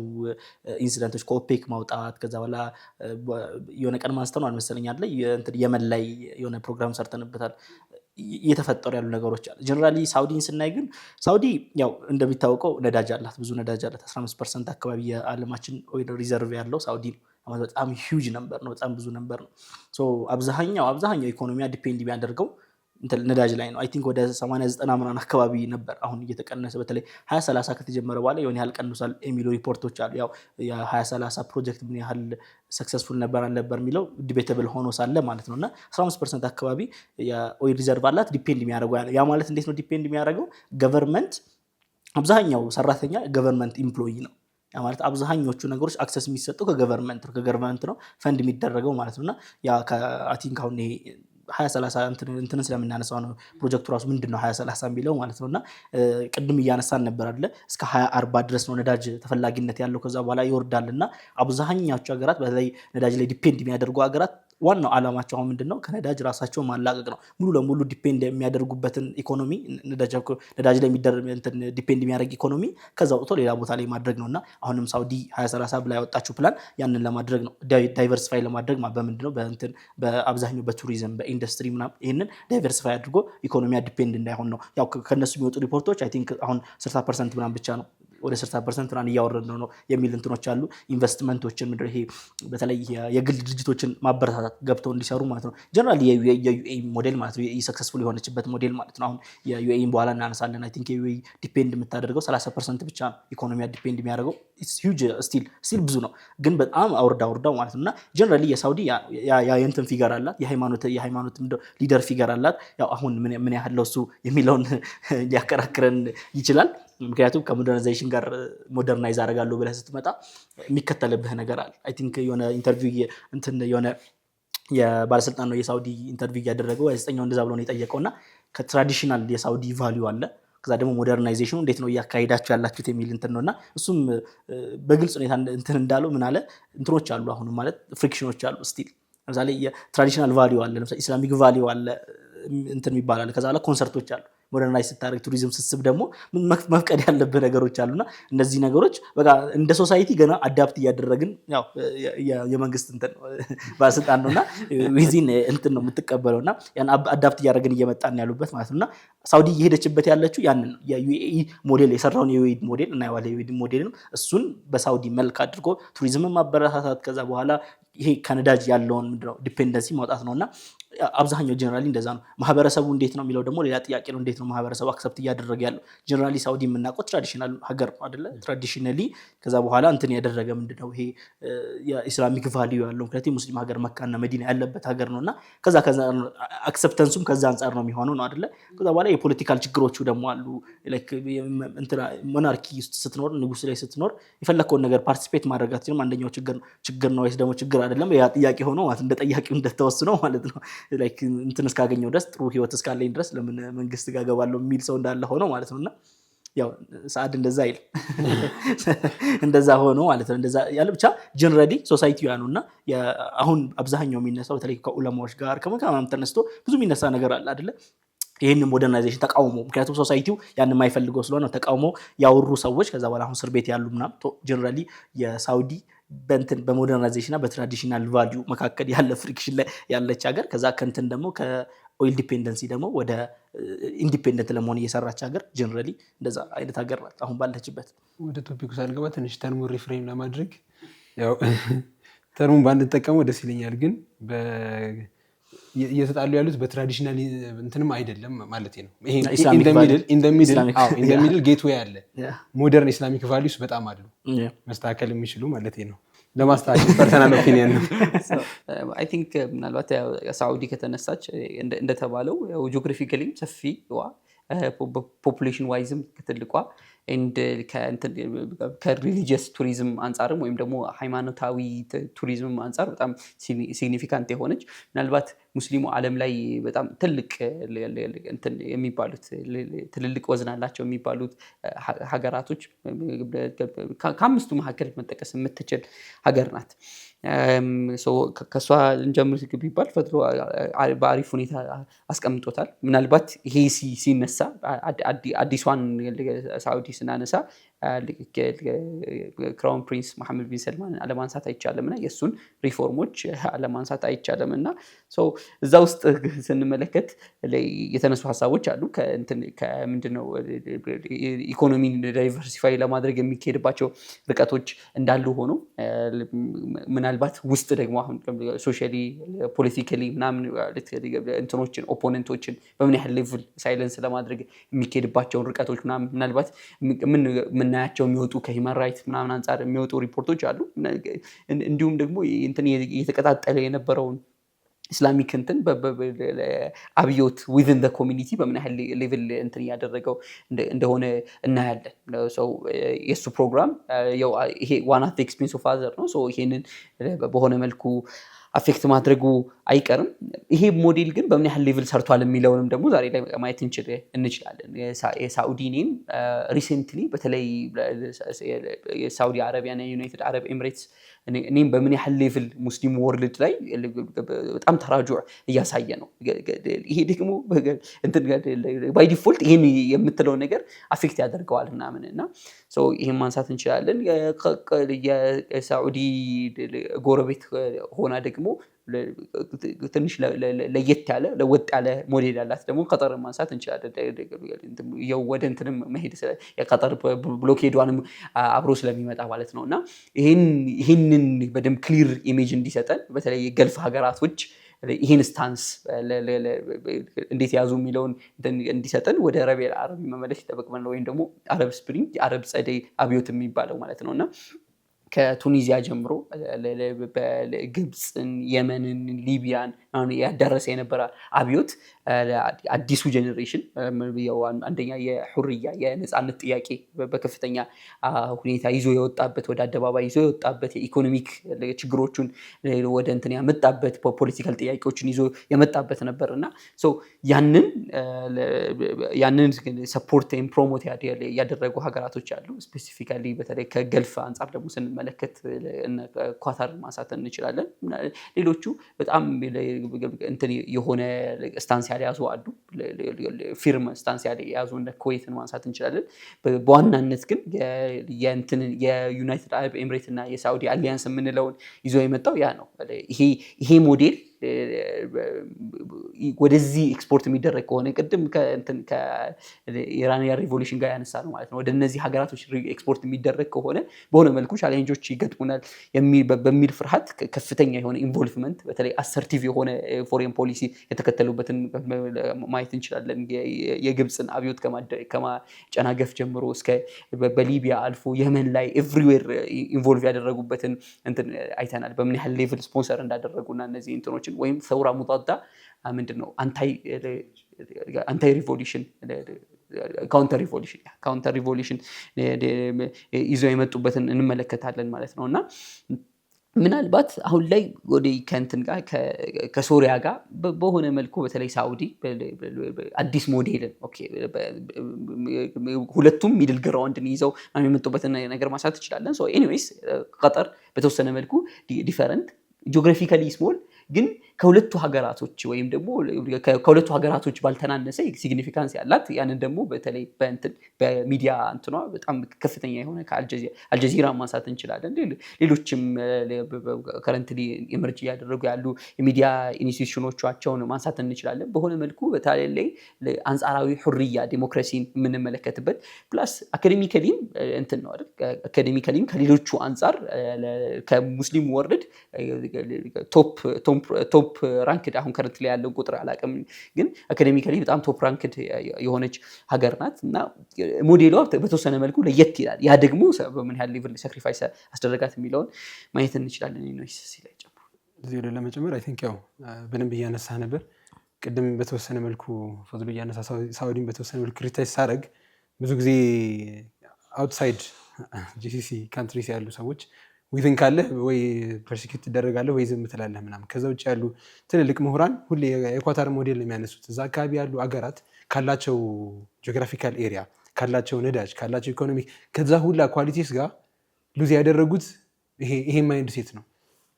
ኢንሲደንቶች ከኦፔክ ማውጣት ከዛ በኋላ የሆነ ቀን ማንስተን አልመሰለኝ አይደል የመን ላይ የሆነ ፕሮግራም ሰርተንበታል እየተፈጠሩ ያሉ ነገሮች አሉ ጀነራሊ ሳውዲን ስናይ ግን ሳውዲ ያው እንደሚታወቀው ነዳጅ አላት ብዙ ነዳጅ አላት 15% አካባቢ የዓለማችን ኦይል ሪዘርቭ ያለው ሳውዲ ነው በጣም ሂውጅ ነበር ነው በጣም ብዙ ነበር ነው ሶ አብዛኛው ኢኮኖሚያ ዲፔንድ የሚያደርገው ነዳጅ ላይ ነው አይ ቲንክ ወደ 80-90 ምናምን አካባቢ ነበር አሁን እየተቀነሰ በተለይ 2030 ከተጀመረ በኋላ የሆነ ያህል ቀንሷል የሚሉ ሪፖርቶች አሉ ያው የ2030 ፕሮጀክት ምን ያህል ሰክሰስፉል ነበር የሚለው ዲቤተብል ሆኖ ሳለ ማለት ነውና 15% አካባቢ የኦይል ሪዘርቭ አላት ዲፔንድ የሚያደርገው ያ ማለት እንዴት ነው ዲፔንድ የሚያደርገው ገቨርንመንት አብዛኛው ሰራተኛ ገቨርንመንት ኤምፕሎይ ነው ያ ማለት አብዛኞቹ ነገሮች አክሰስ የሚሰጠው ከገቨርንመንት ነው ፈንድ የሚደረገው ማለት ነውና ያ አይ ቲንክ አሁን 2030 እንትን ስለምናነሳው ነው ፕሮጀክቱ ራሱ ምንድነው 2030 የሚለው ማለት ነውና ቅድም እያነሳን ነበር አይደል እስከ 2040 ድረስ ነው ነዳጅ ተፈላጊነት ያለው ከዛ በኋላ ይወርዳልና አብዛኛዎቹ ሀገራት በተለይ ነዳጅ ላይ ዲፔንድ የሚያደርጉ ሀገራት ዋናው ዓላማቸው ምንድነው ከነዳጅ ራሳቸው ማላቀቅ ነው ሙሉ ለሙሉ ዲፔንድ የሚያደርጉበትን ኢኮኖሚ ነዳጅ ላይ ዲፔንድ የሚያደርግ ኢኮኖሚ ከዛ ወጥቶ ሌላ ቦታ ላይ ማድረግ ነውና አሁንም ሳውዲ 2030 ብላ ያወጣችው ፕላን ያንን ለማድረግ ነው ዳይቨርሲፋይ ለማድረግ በምንድነው በአብዛኛው በቱሪዝም በኢንዱስትሪ ምናምን ይሄንን ዳይቨርሲፋይ አድርጎ ኢኮኖሚያ ዲፔንድ እንዳይሆን ነው ያው ከነሱ የሚወጡ ሪፖርቶች አይ ቲንክ አሁን 60% ምናምን ብቻ ነው ወደ 60% ምናምን እያወረድነው ነው የሚል እንትኖች አሉ ኢንቨስትመንቶችን ምድር ይሄ በተለይ የግል ድርጅቶችን ማበረታታት ገብተው እንዲሰሩ ማለት ነው ጀነራሊ የዩኤኢ ሞዴል ማለት ነው ሰክሰስፉል የሆነችበት ሞዴል ማለት ነው አሁን የዩኤኢን በኋላ እናነሳለን አይ ቲንክ የዩኤኢ ዲፔንድ የምታደርገው 30% ብቻ ነው ኢኮኖሚያ ዲፔንድ የሚያደርገው ኢትስ ሂውጅ ስቲል ብዙ ነው ግን በጣም አውርዳው ማለት ነውና ጀነራሊ የሳውዲ ያ የእንትን ፊገር አላት የሃይማኖት ሊደር ፊገር አላት ያው አሁን ምን ያህል ነው እሱ የሚለውን ሊያከራክረን ይችላል ምክንያቱም ከሞደርናይዜሽን ጋር ሞደርናይዝ አደርጋለሁ ብለህ ስትመጣ የሚከተልብህ ነገር አለ አይ ቲንክ የሆነ ኢንተርቪው የሆነ የባለስልጣን ነው የሳውዲ ኢንተርቪው ያደረገው ጋዜጠኛው እንደዛ ብሎ ነው የጠየቀውና ከትራዲሽናል የሳውዲ ቫልዩ አለ ከዛ ደግሞ ሞደርናይዜሽኑ እንዴት ነው እያካሄዳችሁ ያላችሁት የሚል እንትን ነውና እሱም በግልጽ ሁኔታ እንትን እንዳለው ምን አለ እንትኖች አሉ አሁን ማለት ፍሪክሽኖች አሉ ስቲል ለምሳሌ የትራዲሽናል ቫልዩ አለ ለምሳሌ ኢስላሚክ ቫልዩ አለ እንትን ይባላል ከዛ አለ ኮንሰርቶች አሉ ሞደርናይዝ ስታደርግ ቱሪዝም ስስብ ደግሞ መፍቀድ ያለብህ ነገሮች አሉና እነዚህ ነገሮች በቃ እንደ ሶሳይቲ ገና አዳፕት እያደረግን ያው የመንግስት እንትን ባለስልጣን ነውና ዊዚን እንትን ነው የምትቀበለውና ያን አዳፕት እያደረግን እየመጣን ያሉበት ማለት ነውና ሳውዲ እየሄደችበት ያለችው ያንን የዩኤኢ ሞዴል የሰራውን የዩኤኢ ሞዴል እና የዩኤኢ ሞዴል ነው እሱን በሳውዲ መልክ አድርጎ ቱሪዝምን ማበረታታት ከዛ በኋላ ይሄ ከነዳጅ ያለውን ምንድነው ዲፔንደንሲ ማውጣት ነውና አብዛኛው ጀነራሊ እንደዛ ነው ማህበረሰቡ እንዴት ነው የሚለው ደግሞ ሌላ ጥያቄ ነው እንዴት ነው ማህበረሰቡ አክሰፕት እያደረገ ያለው ጀነራሊ ሳውዲ የምናውቀው ትራዲሽናል ሀገር ነው አይደለ ትራዲሽናሊ ከዛ በኋላ እንትን ያደረገ ምንድነው ይሄ የኢስላሚክ ቫልዩ ያለው ምክንያቱም ሙስሊም ሀገር መካና መዲና ያለበት ሀገር ነውና ከዛ አክሰፕተንሱም ከዛ አንፃር ነው የሚሆነው ነው አይደለ ከዛ በኋላ የፖለቲካል ችግሮቹ ደግሞ አሉ ላይክ እንትና ሞናርኪ ውስጥ ስትኖር ንጉስ ላይ ስትኖር የፈለከውን ነገር ፓርቲሲፔት ማድረግ አትችልም አንደኛው ችግር ነው ወይስ ደግሞ ችግር አይደለም ያ ጥያቄ ሆኖ ማለት እንደ ጠያቂው እንደተወስነው ማለት ነው ላይክ እንትን እስካገኘው ድረስ ጥሩ ህይወት እስካለኝ ድረስ ለምን መንግስት ጋር ገባለሁ የሚል ሰው እንዳለ ሆኖ ማለት ነውና ያው ሰዓድ እንደዛ አይል እንደዛ ሆኖ ማለት ነው እንደዛ ያለ ብቻ ጀነራሊ ሶሳይቲው ያኑና አሁን አብዛኛው የሚነሳው በተለይ ከዑለማዎች ጋር ከመካማም ተነስቶ ብዙ የሚነሳ ነገር አለ አይደለ ይሄን ሞደርናይዜሽን ተቃውሞ ምክንያቱም ሶሳይቲው ያን የማይፈልገው ስለሆነ ተቃውሞ ያወሩ ሰዎች ከዛ በኋላ አሁን እስር ቤት ያሉ ምናምን ጀነራሊ የሳውዲ በሞደርናይዜሽን እና በትራዲሽናል ቫልዩ መካከል ያለ ፍሪክሽን ላይ ያለች ሀገር ከዛ ከንትን ደግሞ ከኦይል ዲፔንደንሲ ደግሞ ወደ ኢንዲፔንደንት ለመሆን እየሰራች ሀገር ጀነራሊ እንደዛ አይነት ሀገር ናት አሁን ባለችበት ወደ ቶፒኩ ሳልገባ ትንሽ ተርሙ ሪፍሬም ለማድረግ ያው ተርሙን ባንጠቀመው ደስ ይለኛል ግን እየተጣሉ ያሉት በትራዲሽናል እንትንም አይደለም ማለት ነው ይሄ ኢንደሚድል ጌትዌይ አለ ሞደርን ኢስላሚክ ቫልዩስ በጣም አሉ መስተካከል የሚችሉ ማለት ነው ለማስተካከል ፐርሰናል ኦፒኒየን ነው አይ ቲንክ ምናልባት ሳውዲ ከተነሳች እንደተባለው ጂኦግራፊካሊ ሰፊዋ ፖፑሌሽን ዋይዝም ትልቋ and ከሪሊጂየስ ቱሪዝም አንጻርም ወይም ደግሞ ሃይማኖታዊ ቱሪዝም አንጻር በጣም ሲግኒፊካንት የሆነች ምናልባት ሙስሊሙ ዓለም ላይ በጣም ትልቅ የሚባሉት ትልልቅ ወዝን አላቸው የሚባሉት ሀገራቶች ከአምስቱ መካከል መጠቀስ የምትችል ሀገር ናት ከሷ እንጀምር ቢባል ፈትሎ በአሪፍ ሁኔታ አስቀምጦታል ምናልባት ይሄ ሲነሳ አዲሷን ሳውዲ ስናነሳ ክራውን ፕሪንስ መሐመድ ቢን ሰልማን አለማንሳት አይቻልምና የሱን ሪፎርሞች አለማንሳት አይቻልምና እዛ ውስጥ ስንመለከት የተነሱ ሀሳቦች አሉ ከምንድነው ኢኮኖሚን ዳይቨርሲፋይ ለማድረግ የሚካሄድባቸው ርቀቶች እንዳሉ ሆኖ ምናልባት ውስጥ ደግሞ አሁን ሶሻሊ ፖለቲካሊ ምናምን እንትኖችን ኦፖነንቶችን በምን ያህል ሌቭል ሳይለንስ ለማድረግ የሚካሄድባቸውን ርቀቶች ምናልባት ምናያቸው የሚወጡ ከሂውማን ራይትስ ምናምን አንጻር የሚወጡ ሪፖርቶች አሉ እንዲሁም ደግሞ እንትን እየተቀጣጠለ የነበረውን ኢስላሚክ እንትን አብዮት within the community በምን ያህል ሌቭል እንትን ያደረገው እንደሆነ እናያለን የሱ ፕሮግራም ይሄ one at the expense of other ነው ይሄንን በሆነ መልኩ አፌክት ማድረጉ አይቀርም ይሄ ሞዴል ግን በምን ያህል ሌቭል ሰርቷል የሚለውንም ደግሞ ዛሬ ላይ ማየት እንችላለን የሳውዲኒን ሪሰንትሊ በተለይ የሳውዲ አረቢያ እና ዩናይትድ አረብ ኤሚሬትስ እኔም በምን ያህል ሌቭል ሙስሊም ወርልድ ላይ በጣም ተራጁዕ እያሳየ ነው ይሄ ደግሞ ባይ ዲፎልት ይሄን የምትለው ነገር አፌክት ያደርገዋል ምናምንና ይሄን ማንሳት እንችላለን የሳውዲ ጎረቤት ሆና ደግሞ ትንሽ ለየት ያለ ለወጥ ያለ ሞዴል ያላት ደግሞ ቀጠር ማንሳት እንችላለን ወደ እንትንም መሄድ የቀጠር ብሎኬዷንም አብሮ ስለሚመጣ ማለት ነውና ይሄንን በደም ክሊር ኢሜጅ እንዲሰጠን በተለይ የገልፍ ሀገራቶች ይሄን ስታንስ እንዴት ያዙ የሚለውን እንዲሰጠን ወደ ረቢዕ አረብ መመለስ ይጠበቅብናል ወይም ደግሞ አረብ ስፕሪንግ የአረብ ጸደይ አብዮት የሚባለው ማለት ነውና ከቱኒዚያ ጀምሮ በግብፅን የመንን ሊቢያን ያደረሰ የነበረ አብዮት አዲሱ ጄኔሬሽን አንደኛ የሁርያ የነጻነት ጥያቄ በከፍተኛ ሁኔታ ይዞ የወጣበት ወደ አደባባይ ይዞ የወጣበት የኢኮኖሚክ ችግሮቹን ወደ እንትን ያመጣበት ፖለቲካል ጥያቄዎችን ይዞ የመጣበት ነበርና ያንን ሰፖርት ፕሮሞት ያደረጉ ሀገራቶች አሉ ስፔሲፊካሊ በተለይ ከገልፍ አንጻር ደግሞ ስንመለከት ብንመለከት ኳታርን ማንሳት እንችላለን። ሌሎቹ በጣም እንትን የሆነ ስታንስ ያልያዙ አሉ፣ ፊርም ስታንስ ያልያዙ እንደ ኩዌትን ማንሳት እንችላለን። በዋናነት ግን የዩናይትድ አረብ ኤምሬት እና የሳዑዲ አሊያንስ የምንለውን ይዞ የመጣው ያ ነው። ይሄ ሞዴል ወደዚህ ኤክስፖርት የሚደረግ ከሆነ ቅድም ከኢራንያን ሪቮሉሽን ጋር ያነሳ ነው ማለት ነው። ወደ እነዚህ ሀገራቶች ኤክስፖርት የሚደረግ ከሆነ በሆነ መልኩ ቻሌንጆች ይገጥሙናል በሚል ፍርሃት ከፍተኛ የሆነ ኢንቮልቭመንት በተለይ አሰርቲቭ የሆነ ፎሬን ፖሊሲ የተከተሉበትን ማየት እንችላለን። የግብፅን አብዮት ከማጨናገፍ ጀምሮ እስከ በሊቢያ አልፎ የመን ላይ ኤቭሪዌር ኢንቮልቭ ያደረጉበትን አይተናል። በምን ያህል ሌቭል ስፖንሰር እንዳደረጉና እነዚህ እንትኖችን ወይም ሰውራ ሙጣዳ ምንድነው አንታይ ሪቮሉሽን ካውንተር ሪቮሉሽን ይዘው የመጡበትን እንመለከታለን ማለት ነው። እና ምናልባት አሁን ላይ ወደ ከእንትን ጋር ከሶሪያ ጋር በሆነ መልኩ በተለይ ሳዑዲ አዲስ ሞዴልን ሁለቱም ሚድል ግራውንድን ይዘው የመጡበትን ነገር ማሳት እንችላለን። ሶ ኤኒዌይስ ቀጠር በተወሰነ መልኩ ዲፈረንት ጂኦግራፊካሊ ስሞል ግን ከሁለቱ ሀገራቶች ወይም ደግሞ ከሁለቱ ሀገራቶች ባልተናነሰ ሲግኒፊካንስ ያላት ያንን ደግሞ በተለይ በሚዲያ እንትኗ በጣም ከፍተኛ የሆነ ከአልጀዚራ ማንሳት እንችላለን። ሌሎችም ከረንትሊ ኤመርጅ እያደረጉ ያሉ የሚዲያ ኢንስቲትዩሽኖቻቸውን ማንሳት እንችላለን። በሆነ መልኩ በተለይ አንጻራዊ ሁርያ ዲሞክራሲን የምንመለከትበት ፕላስ አካዴሚካሊም እንትን ነው አይደል? አካዴሚካሊም ከሌሎቹ አንጻር ከሙስሊም ወርልድ ቶፕ ራንክድ አሁን ከረንት ላይ ያለው ቁጥር አላውቅም፣ ግን አካዴሚካሊ በጣም ቶፕ ራንክድ የሆነች ሀገር ናት እና ሞዴሏ በተወሰነ መልኩ ለየት ይላል። ያ ደግሞ በምን ያህል ሌቭል ሳክሪፋይስ አስደረጋት የሚለውን ማየት እንችላለን። እዚህ ለመጨመር አይ ቲንክ ያው በደንብ እያነሳ ነበር ቅድም በተወሰነ መልኩ ፈዝሉ እያነሳ ሳውዲን በተወሰነ መልኩ ክሪቲሳይዝ ሳደርግ ብዙ ጊዜ አውትሳይድ ጂሲሲ ካንትሪስ ያሉ ሰዎች ዊዝን ካለ ወይ ፐርሲኪዩት ትደረጋለህ ወይ ዝም ትላለህ ምናምን። ከዛ ውጭ ያሉ ትልልቅ ምሁራን ሁሌ የኳታር ሞዴል ነው የሚያነሱት። እዛ አካባቢ ያሉ አገራት ካላቸው ጂኦግራፊካል ኤሪያ፣ ካላቸው ነዳጅ፣ ካላቸው ኢኮኖሚ ከዛ ሁላ ኳሊቲስ ጋር ሉዝ ያደረጉት ይሄ ማይንድ ሴት ነው።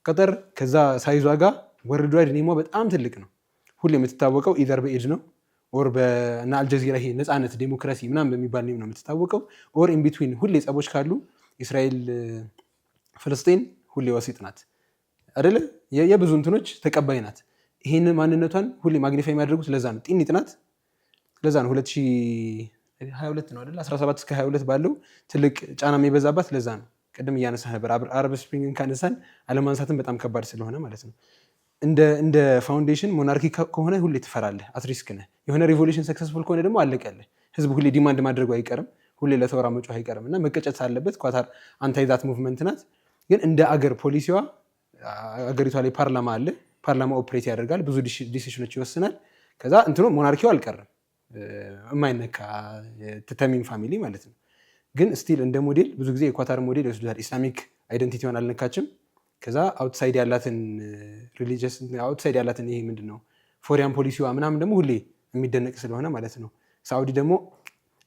ቀጠር ከዛ ሳይዟ ጋር ወርልድ ዋይድ ኔሟ በጣም ትልቅ ነው። ሁሌ የምትታወቀው ኢዘር በኤጅ ነው ኦር እና አልጀዚራ ይሄ ነፃነት ዴሞክራሲ ምናምን በሚባል ኔም ነው የምትታወቀው። ኦር ኢንቢትዊን ሁሌ ጸቦች ካሉ እስራኤል ፍልስጤን ሁሌ ወሲጥ ናት አይደለ? የብዙ እንትኖች ተቀባይ ናት። ይሄን ማንነቷን ሁሌ ማግኒፋይ የሚያደርጉት ለዛ ነው። ጢኒት ናት። ለዛ ነው 2022 ነው አይደለ? 17 እስከ 22 ባለው ትልቅ ጫና የሚበዛባት ለዛ ነው። ቅድም እያነሳ ነበር አረብ ስፕሪንግን ካነሳን አለማንሳትን በጣም ከባድ ስለሆነ ማለት ነው። እንደ ፋውንዴሽን ሞናርኪ ከሆነ ሁሌ ትፈራለህ፣ አትሪስክ ነህ። የሆነ ሪቮሉሽን ሰክሰስፉል ከሆነ ደግሞ አለቀልህ። ህዝብ ሁሌ ዲማንድ ማድረጉ አይቀርም፣ ሁሌ ለተወራ መጮህ አይቀርም እና መቀጨት አለበት። ኳታር አንታይ ዛት ሙቭመንት ናት። ግን እንደ አገር ፖሊሲዋ አገሪቷ ላይ ፓርላማ አለ። ፓርላማ ኦፕሬት ያደርጋል፣ ብዙ ዲሲሽኖች ይወስናል። ከዛ እንትኑ ሞናርኪው አልቀርም፣ የማይነካ ተሚም ፋሚሊ ማለት ነው። ግን ስቲል እንደ ሞዴል ብዙ ጊዜ የኳታር ሞዴል ይወስዱታል። ኢስላሚክ አይደንቲቲዋን አልነካችም። ከዛ አውትሳይድ ያላትን ሪሊጂየስ አውትሳይድ ያላትን ይሄ ምንድነው ፎሪያን ፖሊሲዋ ምናምን ደግሞ ሁሌ የሚደነቅ ስለሆነ ማለት ነው። ሳዑዲ ደግሞ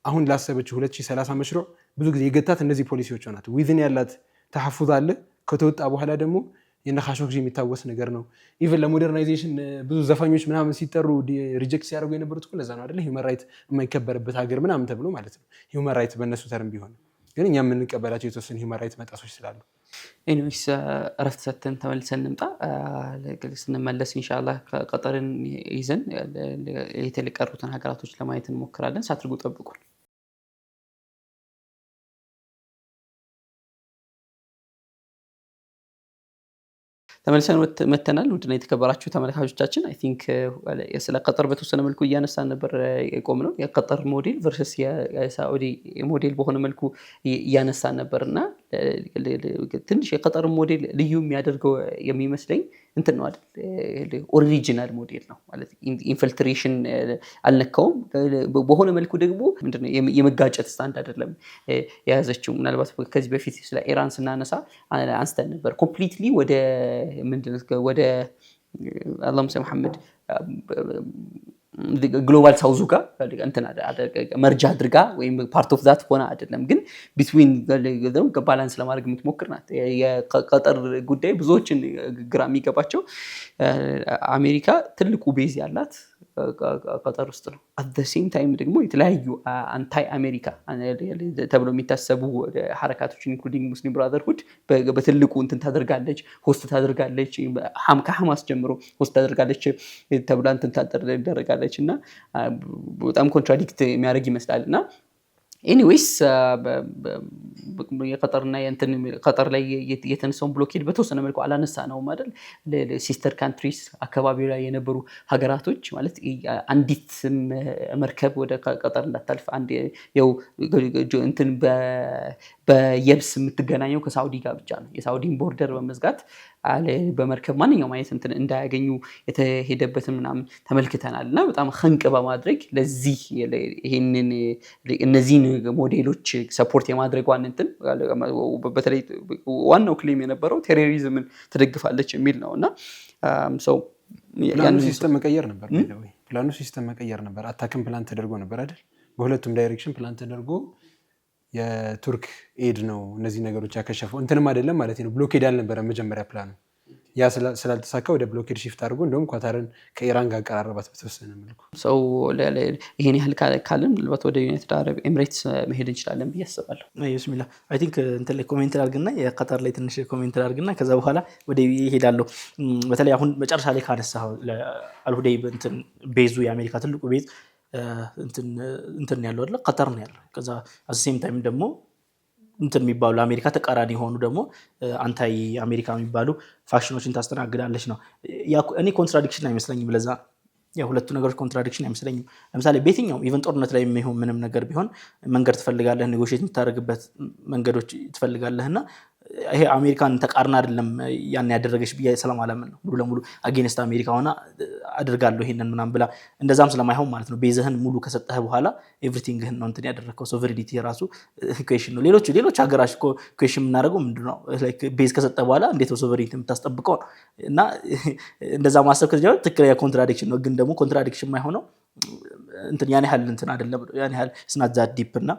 አሁን ላሰበችው 2030 መሽሮ ብዙ ጊዜ የገታት እነዚህ ፖሊሲዎች ናት። ዊዝን ያላት ተሐፉዝ አለ። ከተወጣ በኋላ ደግሞ የነኻሾክጂ የሚታወስ ነገር ነው። ኢቨን ለሞደርናይዜሽን ብዙ ዘፋኞች ምናምን ሲጠሩ ሪጀክት ሲያደርጉ የነበሩት እኮ ለዛ ነው አይደለ? ሂውመን ራይት የማይከበርበት ሀገር ምናምን ተብሎ ማለት ነው። ሂውመን ራይት በእነሱ ተርም ቢሆን ግን እኛ የምንቀበላቸው የተወሰኑ ሂውመን ራይት መጣሶች ስላሉ ኤኒዌይስ እረፍት ሰጥተን ተመልሰን እንምጣ። ስንመለስ ኢንሻአላህ ቀጠርን ይዘን የተለቀሩትን ሀገራቶች ለማየት እንሞክራለን። ሳትርጉ ጠብቁን። ተመልሰን መተናል። ውድና የተከበራችሁ ተመልካቾቻችን አይ ቲንክ ስለ ቀጠር በተወሰነ መልኩ እያነሳን ነበር የቆምነው። የቀጠር ሞዴል ቨርሰስ የሳዑዲ ሞዴል በሆነ መልኩ እያነሳን ነበርና ትንሽ የቀጠር ሞዴል ልዩ የሚያደርገው የሚመስለኝ እንትን ነው አይደል? ኦሪጂናል ሞዴል ነው ማለት ኢንፊልትሬሽን አልነካውም። በሆነ መልኩ ደግሞ ምንድነው የመጋጨት ስታንድ አይደለም የያዘችው። ምናልባት ከዚህ በፊት ስለ ኢራን ስናነሳ አንስተን ነበር። ኮምፕሊትሊ ወደ اللهم صل محمد ግሎባል ሳውዙ ጋር እንትን መርጃ አድርጋ ወይም ፓርት ኦፍ ዛት ሆነ አይደለም ግን ቢትዊን ባላንስ ለማድረግ የምትሞክር ናት። የቀጠር ጉዳይ ብዙዎችን ግራ የሚገባቸው አሜሪካ ትልቁ ቤዝ ያላት ቀጠር ውስጥ ነው። አት ዘ ሴም ታይም ደግሞ የተለያዩ አንታይ አሜሪካ ተብሎ የሚታሰቡ ሐረካቶች ኢንክሉዲንግ ሙስሊም ብራዘርሁድ በትልቁ እንትን ታደርጋለች፣ ሆስት ታደርጋለች፣ ከሐማስ ጀምሮ ሆስት ታደርጋለች ተብላ እንትን ታደርጋለች እና በጣም ኮንትራዲክት የሚያደርግ ይመስላል እና ኤኒዌይስ የቀጠርና የእንትን ቀጠር ላይ የተነሳውን ብሎኬድ በተወሰነ መልኩ አላነሳ ነው አይደል? ሲስተር ካንትሪስ አካባቢው ላይ የነበሩ ሀገራቶች ማለት አንዲት መርከብ ወደ ቀጠር እንዳታልፍ አንድ ያው እንትን በየብስ የምትገናኘው ከሳውዲ ጋር ብቻ ነው። የሳውዲን ቦርደር በመዝጋት በመርከብ ማንኛውም አይነት እንትን እንዳያገኙ የተሄደበትን ምናምን ተመልክተናል እና በጣም ኸንቅ በማድረግ ለዚህ ይሄንን እነዚህን ሞዴሎች ሰፖርት የማድረግ እንትን በተለይ ዋናው ክሌም የነበረው ቴሮሪዝምን ትደግፋለች የሚል ነው እና ሰው ፕላኑ ሲስተም መቀየር ነበር። ፕላኑ ሲስተም መቀየር ነበር። አታክም ፕላን ተደርጎ ነበር አይደል? በሁለቱም ዳይሬክሽን ፕላን ተደርጎ የቱርክ ኤድ ነው እነዚህ ነገሮች ያከሸፈው። እንትንም አይደለም ማለት ነው። ብሎኬድ አልነበረ መጀመሪያ ፕላኑ። ያ ስላልተሳካ ወደ ብሎኬድ ሺፍት አድርጎ እንደውም ኳታርን ከኢራን ጋር አቀራረባት በተወሰነ መልኩ። ሰው ይሄን ያህል ካልን ምናልባት ወደ ዩናይትድ አረብ ኤምሬትስ መሄድ እንችላለን ብዬ አስባለሁ። ቢስሚላ አይ ቲንክ እንትን ላይ ኮሜንት አድርግና የቀጠር ላይ ትንሽ ኮሜንት አድርግና ከዛ በኋላ ወደ ይሄዳለሁ። በተለይ አሁን መጨረሻ ላይ ካነሳው አልሁዴይብ እንትን ቤዙ የአሜሪካ ትልቁ ቤዝ እንትን ያለው አይደል? ቀጠር ነው ያለው። ከዛ አሴም ታይም ደግሞ እንትን የሚባሉ አሜሪካ ተቃራኒ የሆኑ ደግሞ አንታይ አሜሪካ የሚባሉ ፋክሽኖችን ታስተናግዳለች ነው። እኔ ኮንትራዲክሽን አይመስለኝም። ለዛ የሁለቱ ነገሮች ኮንትራዲክሽን አይመስለኝም። ለምሳሌ በየትኛውም ኢቨን ጦርነት ላይ የሚሆን ምንም ነገር ቢሆን መንገድ ትፈልጋለህ፣ ኔጎሽት የምታደርግበት መንገዶች ትፈልጋለህና ይሄ አሜሪካን ተቃርና አይደለም ያን ያደረገች ብዬ ስለማለምን ነው። ሙሉ ለሙሉ አጌንስት አሜሪካ ሆና አድርጋለሁ ይሄንን ምናምን ብላ እንደዛም ስለማይሆን ማለት ነው። ቤዝህን ሙሉ ከሰጠህ በኋላ ኤቭሪቲንግህን ነው እንትን ያደረከው። ሶቨሬኒቲ የራሱ ኩዌሽን ነው። ሌሎች ሀገራች እኮ ኩዌሽን የምናደርገው ምንድነው ቤዝ ከሰጠህ በኋላ እንዴት ነው ሶቨሬኒቲ የምታስጠብቀው? እና እንደዛ ማሰብ ከጀመረ ትክክለኛ ኮንትራዲክሽን ነው። ግን ደግሞ ኮንትራዲክሽን የማይሆነው እንትን ያን ያህል እንትን አይደለም፣ ያን ያህል ስናት ዛት ዲፕ እና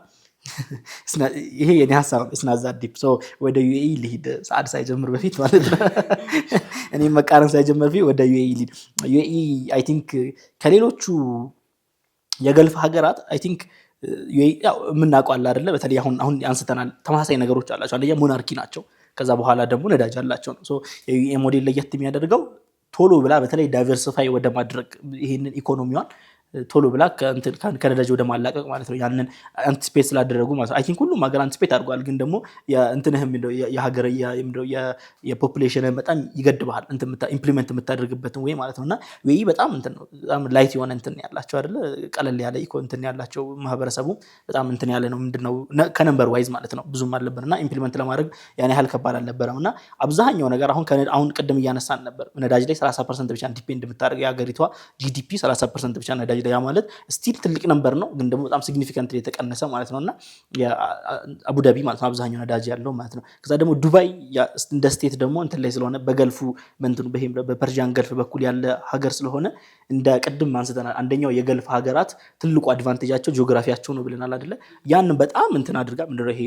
ይሄ የኔ ሀሳብ ስናት ዛት ዲፕ። ወደ ዩኤኢ ልሂድ ሰዓት ሳይጀምር በፊት ማለት ነው። እኔ መቃረን ሳይጀምር በፊት ወደ ዩኤኢ ልሂድ። ዩኤኢ አይ ቲንክ ከሌሎቹ የገልፍ ሀገራት አይ ቲንክ የምናውቀው አለ አይደለ? በተለይ አሁን አንስተናል ተመሳሳይ ነገሮች አላቸው። አንደኛ ሞናርኪ ናቸው፣ ከዛ በኋላ ደግሞ ነዳጅ አላቸው ነው። የዩኤኢ ሞዴል ለየት የሚያደርገው ቶሎ ብላ በተለይ ዳይቨርሲፋይ ወደ ማድረግ ይሄንን ኢኮኖሚዋን ቶሎ ብላ ከነዳጅ ወደ ማላቀቅ ማለት ነው። ያንን አንቲስፔት ስላደረጉ ማለት አይ ቲንክ ሁሉም ሀገር አንቲስፔት አድርጓል። ግን ደግሞ እንትንህም የሀገር የፖፑሌሽን በጣም ይገድባል ኢምፕሊመንት የምታደርግበትን ወይ ማለት ነው። እና ወይ በጣም እንትን ነው፣ በጣም ላይት የሆነ እንትን ያላቸው አይደለ? ቀለል ያለ እንትን ያላቸው ማህበረሰቡ በጣም እንትን ያለ ነው። ምንድነው ከነምበር ዋይዝ ማለት ነው ብዙም አልነበርና ኢምፕሊመንት ለማድረግ ያን ያህል ከባድ አልነበረም። እና አብዛኛው ነገር አሁን ቅድም እያነሳን ነበር ነዳጅ ላይ 30% ብቻ ዲፔንድ የምታደርገው የሀገሪቷ ጂዲፒ 30% ብቻ ነዳጅ ያ ማለት ስቲል ትልቅ ነበር ነው፣ ግን ደግሞ በጣም ሲግኒፊካንት የተቀነሰ ማለት ነውና አቡዳቢ ማለት ነው አብዛኛው ነዳጅ ያለው ማለት ነው። ከዛ ደግሞ ዱባይ እንደ ስቴት ደግሞ እንትን ላይ ስለሆነ በገልፉ በፐርሺያን ገልፍ በኩል ያለ ሀገር ስለሆነ እንደ ቅድም አንስተናል። አንደኛው የገልፍ ሀገራት ትልቁ አድቫንቴጃቸው ጂኦግራፊያቸው ነው ብለናል አይደለ? ያን በጣም እንትን አድርጋ ምንድነው ይሄ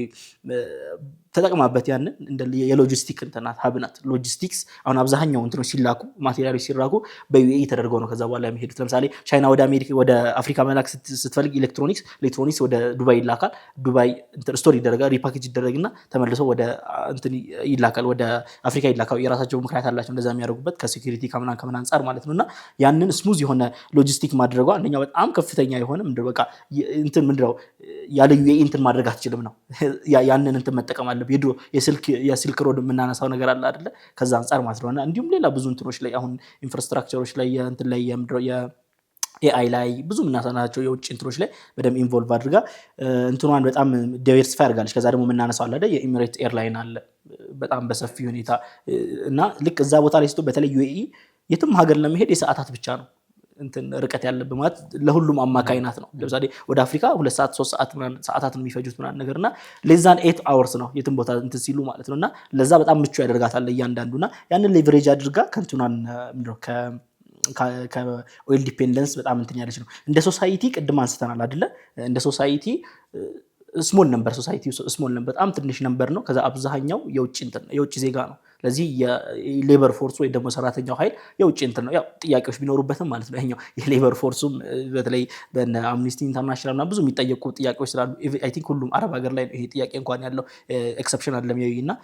ተጠቅማበት ያንን እንደ የሎጂስቲክ እንትናት ሀብናት ሎጂስቲክስ አሁን አብዛኛው እንትኖች ሲላኩ ማቴሪያሎች ሲራኩ በዩኤኢ ተደርገው ነው ከዛ በኋላ የሚሄዱት። ለምሳሌ ቻይና ወደ አሜሪካ ወደ አፍሪካ መላክ ስትፈልግ ኤሌክትሮኒክስ ወደ ዱባይ ይላካል። ዱባይ ስቶር ይደረጋል፣ ሪፓኬጅ ይደረግና ተመልሶ ወደ እንትን ይላካል፣ ወደ አፍሪካ ይላካል። የራሳቸው ምክንያት አላቸው እንደዛ የሚያደርጉበት ከሴኩሪቲ ከምን አንፃር ማለት ነውና ያንን ስሙዝ የሆነ ሎጂስቲክ ማድረጓ አንደኛው በጣም ከፍተኛ የሆነ ምንድነው በቃ እንትን ምንድነው ያለ ዩኤኢ እንትን ማድረግ አትችልም ነው። ያንን እንትን መጠቀም አለብህ። የስልክ ሮድ የምናነሳው ነገር አለ አይደለ? ከዛ አንፃር ማለት ነውና እንዲሁም ሌላ ብዙ እንትኖች ላይ አሁን ኢንፍራስትራክቸሮች ላይ እንትን ላይ ኤአይ ላይ ብዙ የምናሳናቸው የውጭ እንትኖች ላይ በደንብ ኢንቮልቭ አድርጋ እንትኗን በጣም ዳይቨርሲፋይ አድርጋለች። ከዛ ደግሞ የምናነሳው አለ አይደል የኤሚሬት ኤርላይን አለ በጣም በሰፊ ሁኔታ እና ልክ እዛ ቦታ ላይ ስትሆን በተለይ ዩኤኢ የትም ሀገር ለመሄድ የሰዓታት ብቻ ነው እንትን ርቀት ያለበት ማለት ለሁሉም አማካይ ናት ነው ለምሳሌ ወደ አፍሪካ 2 ሰዓት 3 ሰዓት ሰዓታትን የሚፈጁት ምናምን ነገርና ለዛን 8 hours ነው የትም ቦታ እንትን ሲሉ ማለት ነውና ለዛ በጣም ምቹ ያደርጋታል እያንዳንዱና ያንን ሌቨሬጅ አድርጋ ከንቱናን ምንድነው ከኦይል ዲፔንደንስ በጣም እንትን ያለች ነው እንደ ሶሳይቲ ቅድም አንስተናል አይደለ እንደ ሶሳይቲ ስሞል ነምበር ሶሳይቲ ስሞል ነምበር በጣም ትንሽ ነምበር ነው ከዛ አብዛኛው የውጭ ዜጋ ነው ለዚህ የሌበር ፎርስ ወይ ደግሞ ሰራተኛው ኃይል የውጭ እንትን ነው ያው ጥያቄዎች ቢኖሩበትም ማለት ነው ይሄኛው የሌበር ፎርሱም በተለይ በእነ አምኒስቲ ኢንተርናሽናል እና ብዙ የሚጠየቁ ጥያቄዎች ስላሉ አይ ቲንክ ሁሉም አረብ ሀገር ላይ ነው ይሄ ጥያቄ እንኳን ያለው ኤክሰፕሽን አይደለም እና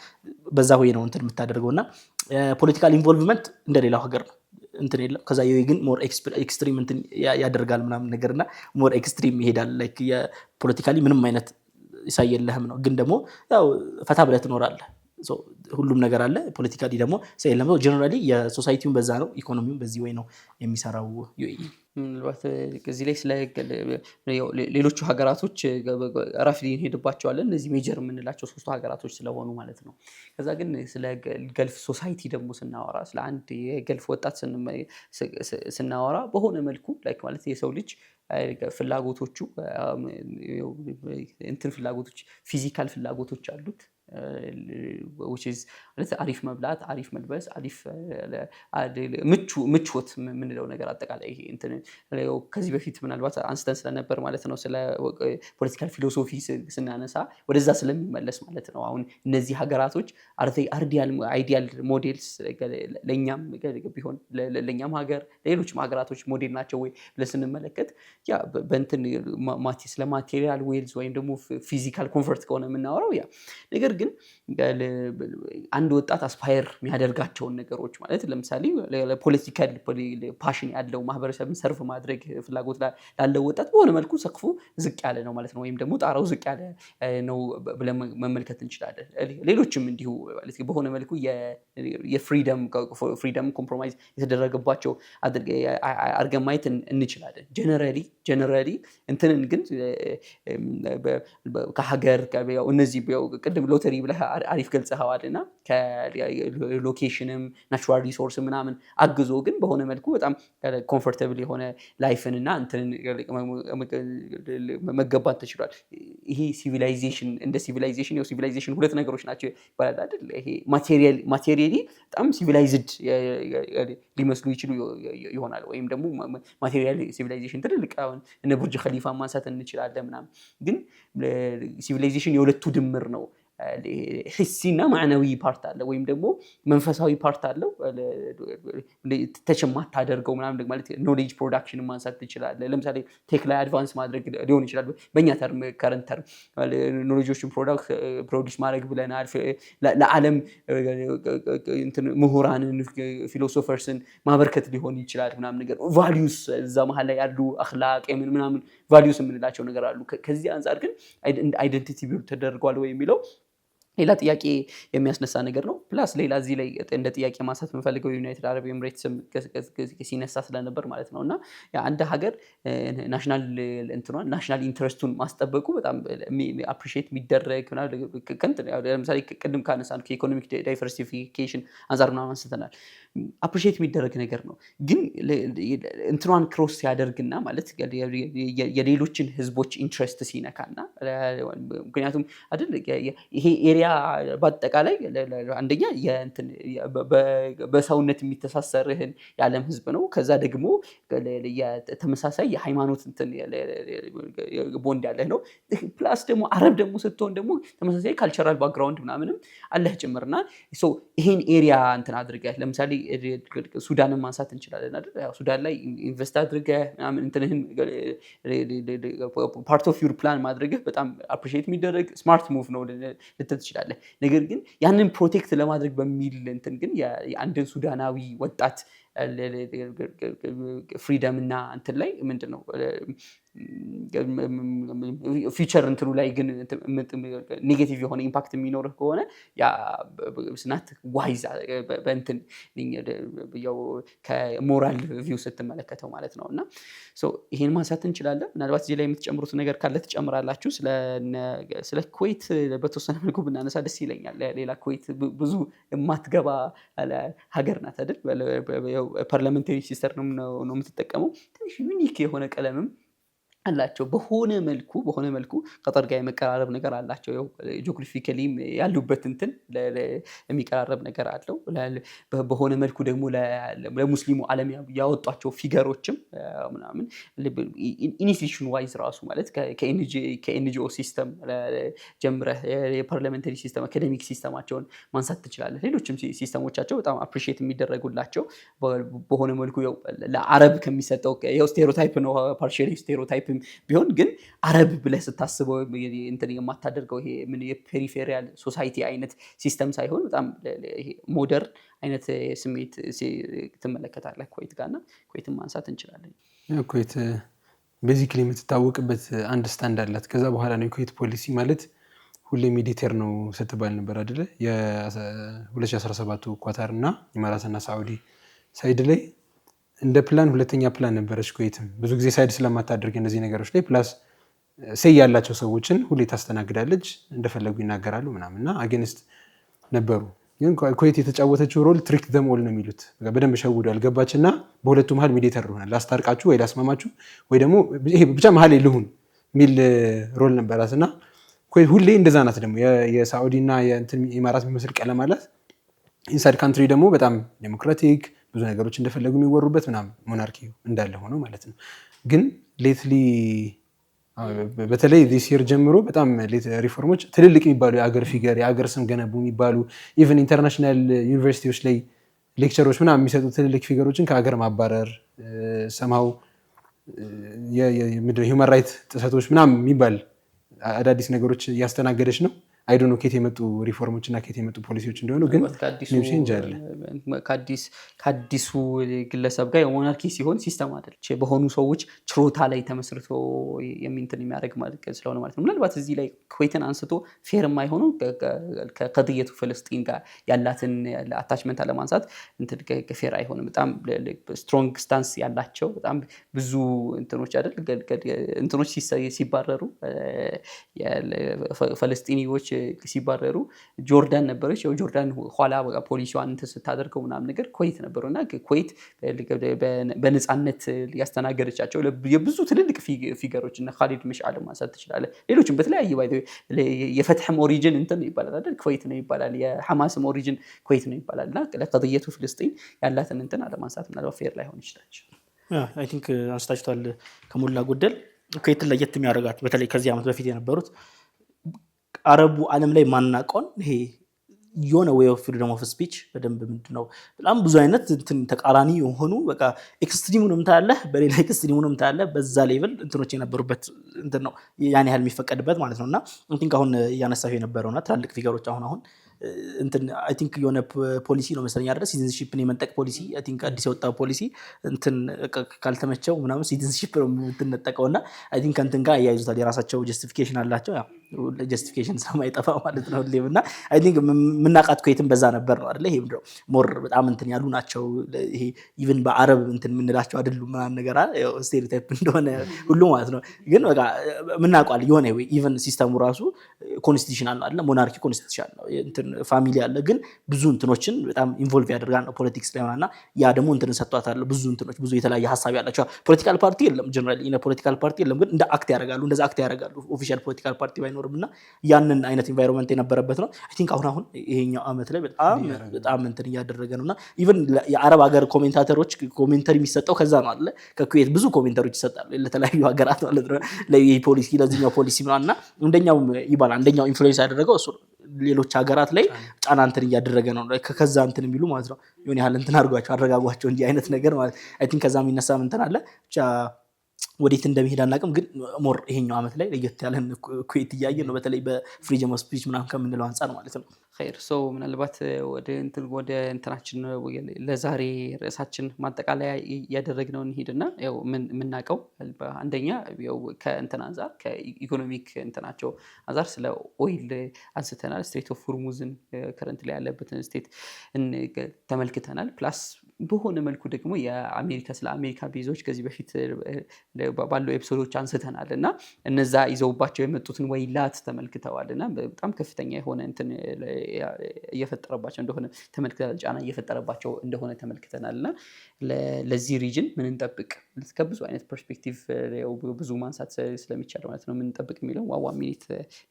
በዛ ሆይ ነው እንትን የምታደርገውና ፖለቲካል ኢንቮልቭመንት እንደሌላው ሀገር ነው እንትን የለም ከዛ ግን ሞር ኤክስትሪም እንትን ያደርጋል ምናምን ነገርና ሞር ኤክስትሪም ይሄዳል ላይክ የፖለቲካሊ ምንም አይነት ይሳየልህም ነው ግን ደግሞ ያው ፈታ ብለህ ትኖራለህ ሁሉም ነገር አለ ፖለቲካሊ ደግሞ ሳይለም ነው ጀነራሊ የሶሳይቲውን በዛ ነው ኢኮኖሚውን በዚህ ወይ ነው የሚሰራው ዩኤኢ ምናልባት እዚህ ላይ ስለ ሌሎቹ ሀገራቶች ራፍሊ እንሄድባቸዋለን እነዚህ ሜጀር የምንላቸው 3 ሀገራቶች ስለሆኑ ማለት ነው ከዛ ግን ስለ ገልፍ ሶሳይቲ ደግሞ ስናወራ ስለ አንድ የገልፍ ወጣት ስናወራ በሆነ መልኩ ላይክ ማለት የሰው ልጅ ፍላጎቶቹ እንትን ፍላጎቶች ፊዚካል ፍላጎቶች አሉት which is አሪፍ መብላት አሪፍ መልበስ አሪፍ ምቾት ምንለው ነገር አጠቃላይ ይሄ እንትን ከዚህ በፊት ምናልባት አንስተን ስለነበር ማለት ነው ስለ ፖለቲካል ፊሎሶፊ ስናነሳ ወደዛ ስለሚመለስ ማለት ነው አሁን እነዚህ ሀገራቶች አይዲያል ሞዴልስ ለኛም ቢሆን ለኛም ሀገር ሌሎችም ሀገራቶች ሞዴል ናቸው ወይ ለስንመለከት ያ በእንትን ስለ ማቴሪያል ዌልዝ ወይም ደግሞ ፊዚካል ኮምፎርት ከሆነ የምናወራው ያ ነገር ግን አንድ ወጣት አስፓየር የሚያደርጋቸውን ነገሮች ማለት ለምሳሌ ለፖለቲካል ፓሽን ያለው ማህበረሰብን ሰርቭ ማድረግ ፍላጎት ላለው ወጣት በሆነ መልኩ ሰቅፉ ዝቅ ያለ ነው ማለት ነው ወይም ደግሞ ጣራው ዝቅ ያለ ነው ብለን መመልከት እንችላለን ሌሎችም እንዲሁ ማለት በሆነ መልኩ የፍሪደም ኮምፕሮማይዝ የተደረገባቸው አድርገን ማየት እንችላለን ጀነራሊ እንትንን ግን ከሀገር እነዚህ ቅድም ሎተሪ ብለህ አሪፍ ገልጸኸዋልና ከሎኬሽንም ናቹራል ሪሶርስ ምናምን አግዞ ግን በሆነ መልኩ በጣም ኮምፎርታብል የሆነ ላይፍንና እንትንን መገባት ተችሏል ይሄ ሲቪላይዜሽን እንደ ሲቪላይዜሽን ሁለት ነገሮች ናቸው ይባላል አይደል ይሄ ማቴሪያሊ በጣም ሲቪላይዝድ ሊመስሉ ይችሉ ይሆናል ወይም ደግሞ ማቴሪያል ሲቪላይዜሽን ትልልቅ አሁን እነ ቡርጅ ኸሊፋ ማንሳት እንችላለን ምናምን ግን ሲቪላይዜሽን የሁለቱ ድምር ነው ሂሲና ማዕናዊ ፓርት አለ ወይም ደግሞ መንፈሳዊ ፓርት አለው ተጨማሪ ታደርገው ምናምን ማለት ኖሌጅ ፕሮዳክሽን ማንሳት ይችላል ለምሳሌ ቴክ ላይ አድቫንስ ማድረግ ሊሆን ይችላል በእኛ ተርም ከረንት ተርም ኖሌጆችን ፕሮዲዩስ ማድረግ ብለናል ለዓለም እንትን ምሁራንን ፊሎሶፈርስን ማበርከት ሊሆን ይችላል ምናምን ነገር ቫልዩስ እዛ መሃል ላይ ያሉ አኽላቅ ምናምን ቫልዩስ የምንላቸው ነገር አሉ ከዚህ አንፃር ግን አይደንቲቲ ቢልድ ተደርጓል ወይ የሚለው ሌላ ጥያቄ የሚያስነሳ ነገር ነው ፕላስ ሌላ እዚህ ላይ እንደ ጥያቄ ማንሳት የምፈልገው ዩናይትድ አረብ ኤሚሬትስ ሲነሳ ስለነበር ማለት ነውና አንድ ሀገር ናሽናል ኢንተረስቱን ማስጠበቁ በጣም አፕሪሺየት የሚደረግ ለምሳሌ ቅድም ካነሳን ከኢኮኖሚክ ዳይቨርሲፊኬሽን አንፃር ምናምን አንስተናል አፕሪሺየት የሚደረግ ነገር ነው ግን እንትኗን ክሮስ ሲያደርግና ማለት የሌሎችን ህዝቦች ኢንትረስት ሲነካና ምክንያቱም አይደል ይሄ ኤሪያ በአጠቃላይ አንደኛ በሰውነት የሚተሳሰርህን የዓለም ህዝብ ነው ከዛ ደግሞ ተመሳሳይ የሃይማኖት እንትን ቦንድ ያለህ ነው ፕላስ ደግሞ አረብ ደግሞ ስትሆን ደግሞ ተመሳሳይ ካልቸራል ባክግራውንድ ምናምንም አለህ ጭምርና ይሄን ኤሪያ እንትን አድርገህ ለምሳሌ ሱዳንን ማንሳት እንችላለን አይደል ያው ሱዳን ላይ ኢንቨስት አድርገህ ምናምን እንትንህን ፓርት ኦፍ ዩር ፕላን ማድረግህ በጣም አፕሪሺየት የሚደረግ ስማርት ሙቭ ነው ልትል ትችላለህ ነገር ግን ያንን ፕሮቴክት ለማድረግ በሚል እንትን ግን የአንድን ሱዳናዊ ወጣት ፍሪደም እና እንትን ላይ ምንድነው ፊቸር እንትኑ ላይ ግን ኔጌቲቭ የሆነ ኢምፓክት የሚኖርህ ከሆነ ያ ስናት ዋይዝ በእንትን ያው ከሞራል ቪው ስትመለከተው ማለት ነው። እና ይሄን ማንሳት እንችላለን። ምናልባት እዚህ ላይ የምትጨምሩት ነገር ካለ ትጨምራላችሁ። ስለ ኩዌት በተወሰነ መልኩ ብናነሳ ደስ ይለኛል። ሌላ ኩዌት ብዙ የማትገባ ሀገር ናት አይደል? ፓርላሜንታሪ ሲስተም ነው የምትጠቀመው። ትንሽ ዩኒክ የሆነ ቀለምም አላቸው። በሆነ መልኩ ቀጠር ጋር የመቀራረብ ነገር አላቸው። ጂኦግራፊካሊ ያሉበት እንትን የሚቀራረብ ነገር አለው። በሆነ መልኩ ደግሞ ለሙስሊሙ ዓለም ያወጧቸው ፊገሮችም ምናምን ኢንስቲትዩሽን ዋይዝ ራሱ ማለት ከኤንጂኦ ሲስተም ጀምረህ የፓርላሜንታሪ ሲስተም አካዴሚክ ሲስተማቸውን ማንሳት ትችላለህ። ሌሎችም ሲስተሞቻቸው በጣም አፕሪሺየት የሚደረጉላቸው በሆነ መልኩ ለአረብ ከሚሰጠው ስቴሪዮታይፕ ነው ፓርሻሊ ስቴሪዮታይፕ ቢሆን ግን አረብ ብለህ ስታስበው እንትን የማታደርገው ይሄ ምን የፔሪፌሪያል ሶሳይቲ አይነት ሲስተም ሳይሆን በጣም ይሄ ሞደርን አይነት ስሜት ትመለከታለህ ኩዌት ጋርና ኩዌትን ማንሳት እንችላለን። ኩዌት ቤዚክሊ የምትታወቅበት አንድ ስታንድ አላት። ከዛ በኋላ ነው የኩዌት ፖሊሲ ማለት ሁሌ ሜዲቴር ነው ስትባል ነበር አይደለ? የ2017 ኳታር እና ኢማራትና ሳዑዲ ሳይድ ላይ እንደ ፕላን ሁለተኛ ፕላን ነበረች ኩዌትም። ብዙ ጊዜ ሳይድ ስለማታደርግ እነዚህ ነገሮች ላይ ፕላስ ሴይ ያላቸው ሰዎችን ሁሌ ታስተናግዳለች፣ እንደፈለጉ ይናገራሉ ምናምንና አጌንስት ነበሩ። ግን ኩዌት የተጫወተችው ሮል ትሪክ ዘም ኦል ነው የሚሉት። በደንብ ሸውዷል። ገባችና በሁለቱ መሀል ሜዲተር ሆናል። ላስታርቃችሁ ወይ ላስማማችሁ ወይ ደግሞ ይሄ ብቻ መሀል ልሁን የሚል ሮል ነበራት እና ኩዌት ሁሌ እንደዛ ናት። ደግሞ የሳዑዲ እና የኢማራት የሚመስል ቀለም አላት። ኢንሳይድ ካንትሪ ደግሞ በጣም ዴሞክራቲክ ብዙ ነገሮች እንደፈለጉ የሚወሩበት ምናምን ሞናርኪ እንዳለ ሆኖ ማለት ነው። ግን ሌትሊ በተለይ ዚስ ይር ጀምሮ በጣም ሪፎርሞች ትልልቅ የሚባሉ የአገር ፊገር የአገር ስም ገነቡ የሚባሉ ኢቨን ኢንተርናሽናል ዩኒቨርሲቲዎች ላይ ሌክቸሮች ምናምን የሚሰጡ ትልልቅ ፊገሮችን ከሀገር ማባረር ሰማው ሂውማን ራይት ጥሰቶች ምናምን የሚባል አዳዲስ ነገሮች እያስተናገደች ነው። አይ ዶንት ኖ ከየት የመጡ ሪፎርሞች እና ከየት የመጡ ፖሊሲዎች እንደሆኑ ግን ቼንጅ አለ። ከአዲሱ ግለሰብ ጋር የሞናርኪ ሲሆን ሲስተም አይደል በሆኑ ሰዎች ችሮታ ላይ ተመስርቶ የሚንትን የሚያደርግ ስለሆነ ማለት ነው። ምናልባት እዚህ ላይ ኩዌትን አንስቶ ፌር የማይሆነው ከቅድየቱ ፍልስጤን ጋር ያላትን አታችመንት አለማንሳት ፌር አይሆንም። በጣም ስትሮንግ ስታንስ ያላቸው በጣም ብዙ እንትኖች አይደል እንትኖች ሲባረሩ ፍልስጤኒዎች ሲባረሩ ጆርዳን ነበረች። ጆርዳን ኋላ ፖሊሲዋን ስታደርገው ምናምን ነገር ኩዌት ነበሩ እና ኩዌት በነፃነት ያስተናገደቻቸው የብዙ ትልልቅ ፊገሮች እና ካሊድ መሽዓል ማንሳት ትችላለህ። ሌሎችም በተለያየ የፈትሕም ኦሪጅን እንትን ይባላል አይደል ኩዌት ነው ይባላል። የሐማስም ኦሪጅን ኩዌት ነው ይባላል እና ለቅድየቱ ፍልስጤን ያላትን እንትን አለማንሳት ምናልባት ፌር ላይሆን ይችላል። አይ ቲንክ አንስታችኋል ከሞላ ጎደል ኩዌትን ለየት የሚያደርጋት በተለይ ከዚህ ዓመት በፊት የነበሩት አረቡ ዓለም ላይ ማናቀውን ይሄ የሆነ way of freedom of speech በደንብ ምንድነው በጣም ብዙ አይነት እንትን ተቃራኒ የሆኑ በቃ ኤክስትሪሙንም ታያለህ፣ በሌላ ኤክስትሪሙንም ታያለህ። በዛ ሌቭል እንትኖች የነበሩበት እንትን ነው ያን ያህል የሚፈቀድበት ማለት ነውና አይ ቲንክ አሁን ያነሳው የነበረውና ትላልቅ ፊገሮች አሁን እንትን አይ ቲንክ የሆነ ፖሊሲ ነው መሰለኝ አይደል ሲቲዝንሺፕን የመንጠቅ ፖሊሲ አይ ቲንክ አዲስ የወጣው ፖሊሲ እንትን ካልተመቸው ምናምን ሲቲዝንሺፕ ነው የምትነጠቀውና አይ ቲንክ እንትን ጋር ያያይዙታል። የራሳቸው ጀስቲፊኬሽን አላቸው። ያው ጀስቲፊኬሽን ስለማይጠፋ ማለት ነው ሌብና አይ ቲንክ ምናቃት ኩዌትን በዛ ነበር ነው አይደል? ይሄ ምንድነው ሞር በጣም እንትን ያሉ ናቸው። ይሄ ኢቭን በአረብ እንትን ምንላቸው አይደሉም ምናምን ነገር ያው ስቴሪዮታይፕ እንደሆነ ሁሉ ማለት ነው። ግን በቃ ምናቋል የሆነ ወይ ኢቭን ሲስተሙ ራሱ ኮንስቲቱሽናል አይደል? ሞናርኪ ኮንስቲቱሽናል ነው እንትን ፋሚሊ አለ ግን ብዙ እንትኖችን በጣም ኢንቮልቭ ያደርጋል ነው ፖለቲክስ ላይ ሆነና ያ ደግሞ እንትን ሰጥቷታል። ብዙ እንትኖች ብዙ የተለያየ ሐሳብ ያላቸው ፖለቲካል ፓርቲ የለም ጀነራሊ ኢነ ፖለቲካል ፓርቲ የለም ግን እንደ አክት ያደርጋሉ እንደዛ አክት ያደርጋሉ ኦፊሻል ፖለቲካል ፓርቲ ባይኖርምና ያንን አይነት ኢንቫይሮንመንት የነበረበት ነው። አይ ቲንክ አሁን ይሄኛው አመት ላይ በጣም እንትን እያደረገ ነውና ኢቭን የአረብ ሀገር ኮሜንታተሮች ኮሜንተሪ የሚሰጠው ከዛ ነው አይደል? ከኩዌት ብዙ ኮሜንተሪዎች ይሰጣሉ ለተለያዩ ሀገራት ማለት ነው ለዚህ ፖሊሲ ለዚህኛው ፖሊሲ ምናና እንደኛው ይባላል እንደኛው ኢንፍሉዌንስ ያደረገው እሱ ሌሎች ሀገራት ላይ ጫና እንትን እያደረገ ነው ከዛ እንትን የሚሉ ማለት ነው የሆነ ያህል እንትን አድርጓቸው አረጋጓቸው እንጂ አይነት ነገር ማለት አይ ቲንክ ከዛ የሚነሳ እንትን አለ ብቻ ወዴት እንደሚሄድ አናውቅም። ግን ሞር ይሄኛው አመት ላይ ለየት ያለን ኩዌት እያየን ነው በተለይ በፍሪደም ኦፍ ስፒች ምናምን ከምንለው አንፃር ማለት ነው። ኸይር ሶ ምናልባት ወደ እንትናችን ለዛሬ ርዕሳችን ማጠቃለያ ያደረግነው እንሂድና ያው የምናውቀው አንደኛ ያው ከእንትን አንፃር ከኢኮኖሚክ እንትናቸው አንፃር ስለ ኦይል አንስተናል። ስትሬት ኦፍ ሆርሙዝን ከረንት ላይ ያለበትን ስቴት ተመልክተናል። ፕላስ በሆነ መልኩ ደግሞ የአሜሪካ ስለ አሜሪካ ቤዞች ከዚህ በፊት ባለው ኤፒሶዶች አንስተናል እና እነዛ ይዘውባቸው የመጡትን ወይላት ተመልክተዋል እና በጣም ከፍተኛ የሆነ እንትን እየፈጠረባቸው እንደሆነ ተመልክተናል። ጫና እየፈጠረባቸው እንደሆነ ተመልክተናል እና ለዚህ ሪጅን ምን እንጠብቅ ከብዙ አይነት ፐርስፔክቲቭ ብዙ ማንሳት ስለሚቻል ማለት ነው ምን እንጠብቅ የሚለው ዋዋ ሚኒት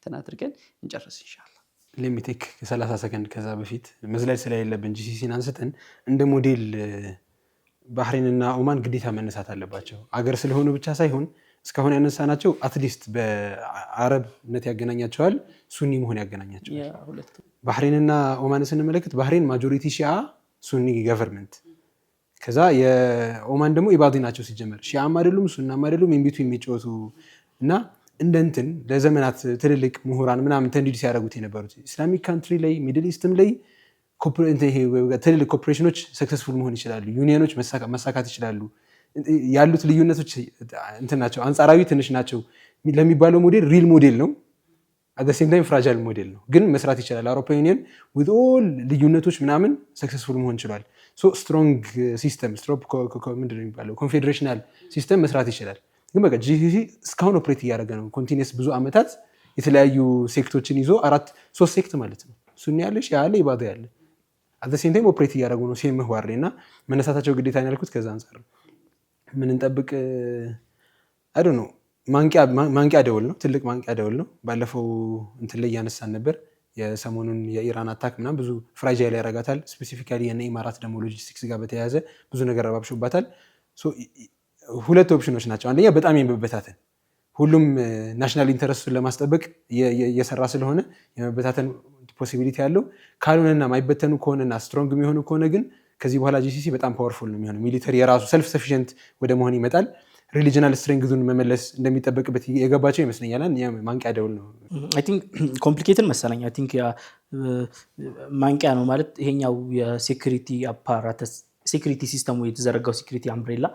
ተናድርገን እንጨርስ ኢንሻአላህ። ሊሚቴክ ከ30 ሰከንድ ከዛ በፊት መዝለል ስለሌለብን ጂሲሲን አንስተን እንደ ሞዴል ባህሬንና ኦማን ግዴታ መነሳት አለባቸው። አገር ስለሆኑ ብቻ ሳይሆን እስካሁን ያነሳናቸው አትሊስት በአረብነት ያገናኛቸዋል፣ ሱኒ መሆን ያገናኛቸዋል። ባህሬንና ኦማን ስንመለከት ባህሬን ማጆሪቲ ሺአ ሱኒ ገቨርንመንት፣ ከዛ የኦማን ደግሞ ኢባዲ ናቸው ሲጀመር ሺአም አይደሉም ሱናም አይደሉም ኢንቢቱ የሚጫወቱ እና እንደንትን ለዘመናት ትልልቅ ምሁራን ምናምን ተንዲድ ሲያደርጉት የነበሩት ኢስላሚክ ካንትሪ ላይ ሚድል ኢስትም ላይ ትልልቅ ኮርፖሬሽኖች ሰክሰስፉል መሆን ይችላሉ፣ ዩኒየኖች መሳካት ይችላሉ። ያሉት ልዩነቶች እንትን ናቸው፣ አንጻራዊ ትንሽ ናቸው ለሚባለው ሞዴል ሪል ሞዴል ነው። አት ዘ ሴም ታይም ፍራጃይል ሞዴል ነው፣ ግን መስራት ይችላል። አውሮፓ ዩኒየን ዊዝ ኦል ልዩነቶች ምናምን ሰክሰስፉል መሆን ይችላል። ሶ ስትሮንግ ሲስተም ምንድን ነው የሚባለው ኮንፌዴሬሽናል ሲስተም መስራት ይችላል። ግን በቃ ጂሲሲ እስካሁን ኦፕሬት እያደረገ ነው ኮንቲኒየስ ብዙ አመታት የተለያዩ ሴክቶችን ይዞ 3 ሴክት ማለት ነው ሱኒ ያለ ሺአ ያለ ኢባዳ ያለ አት ዘ ሴም ታይም ኦፕሬት እያደረጉ ነው ሴም ምህዋር ላይ እና መነሳታቸው ግዴታ ነው ያልኩት ከዛ አንፃር ነው። ምን እንጠብቅ አይ ዶንት ኖ ማንቂያ ደወል ነው፣ ትልቅ ማንቂያ ደወል ነው። ባለፈው እንትን ላይ እያነሳን ነበር የሰሞኑን የኢራን አታክ ምናምን ብዙ ፍራጃይል ያደርጋታል። ስፔሲፊካሊ የነ ኢማራት ደግሞ ሎጂስቲክስ ጋር በተያያዘ ብዙ ነገር ረባብሾባታል። ሶ ሁለት ኦፕሽኖች ናቸው። አንደኛ በጣም የመበታተን ሁሉም ናሽናል ኢንተረስቱን ለማስጠበቅ እየሰራ ስለሆነ የመበታተን ፖሲቢሊቲ ያለው፣ ካልሆነና ማይበተኑ ከሆነና ስትሮንግ የሚሆኑ ከሆነ ግን ከዚህ በኋላ ጂሲሲ በጣም ፓወርፉል ነው የሚሆነው። ሚሊተሪ የራሱ ሰልፍ ሰፊሽንት ወደ መሆን ይመጣል። ሪሊጂናል ስትሬንግዙን መመለስ እንደሚጠበቅበት የገባቸው ይመስለኛል። ማንቂያ ደውል ነው። አይ ቲንክ ኮምፕሊኬትድ መሰለኝ። አይ ቲንክ ማንቂያ ነው ማለት ይሄኛው የሴኩሪቲ አፓራተስ ሴኩሪቲ ሲስተሙ የተዘረጋው ሴኩሪቲ አምብሬላ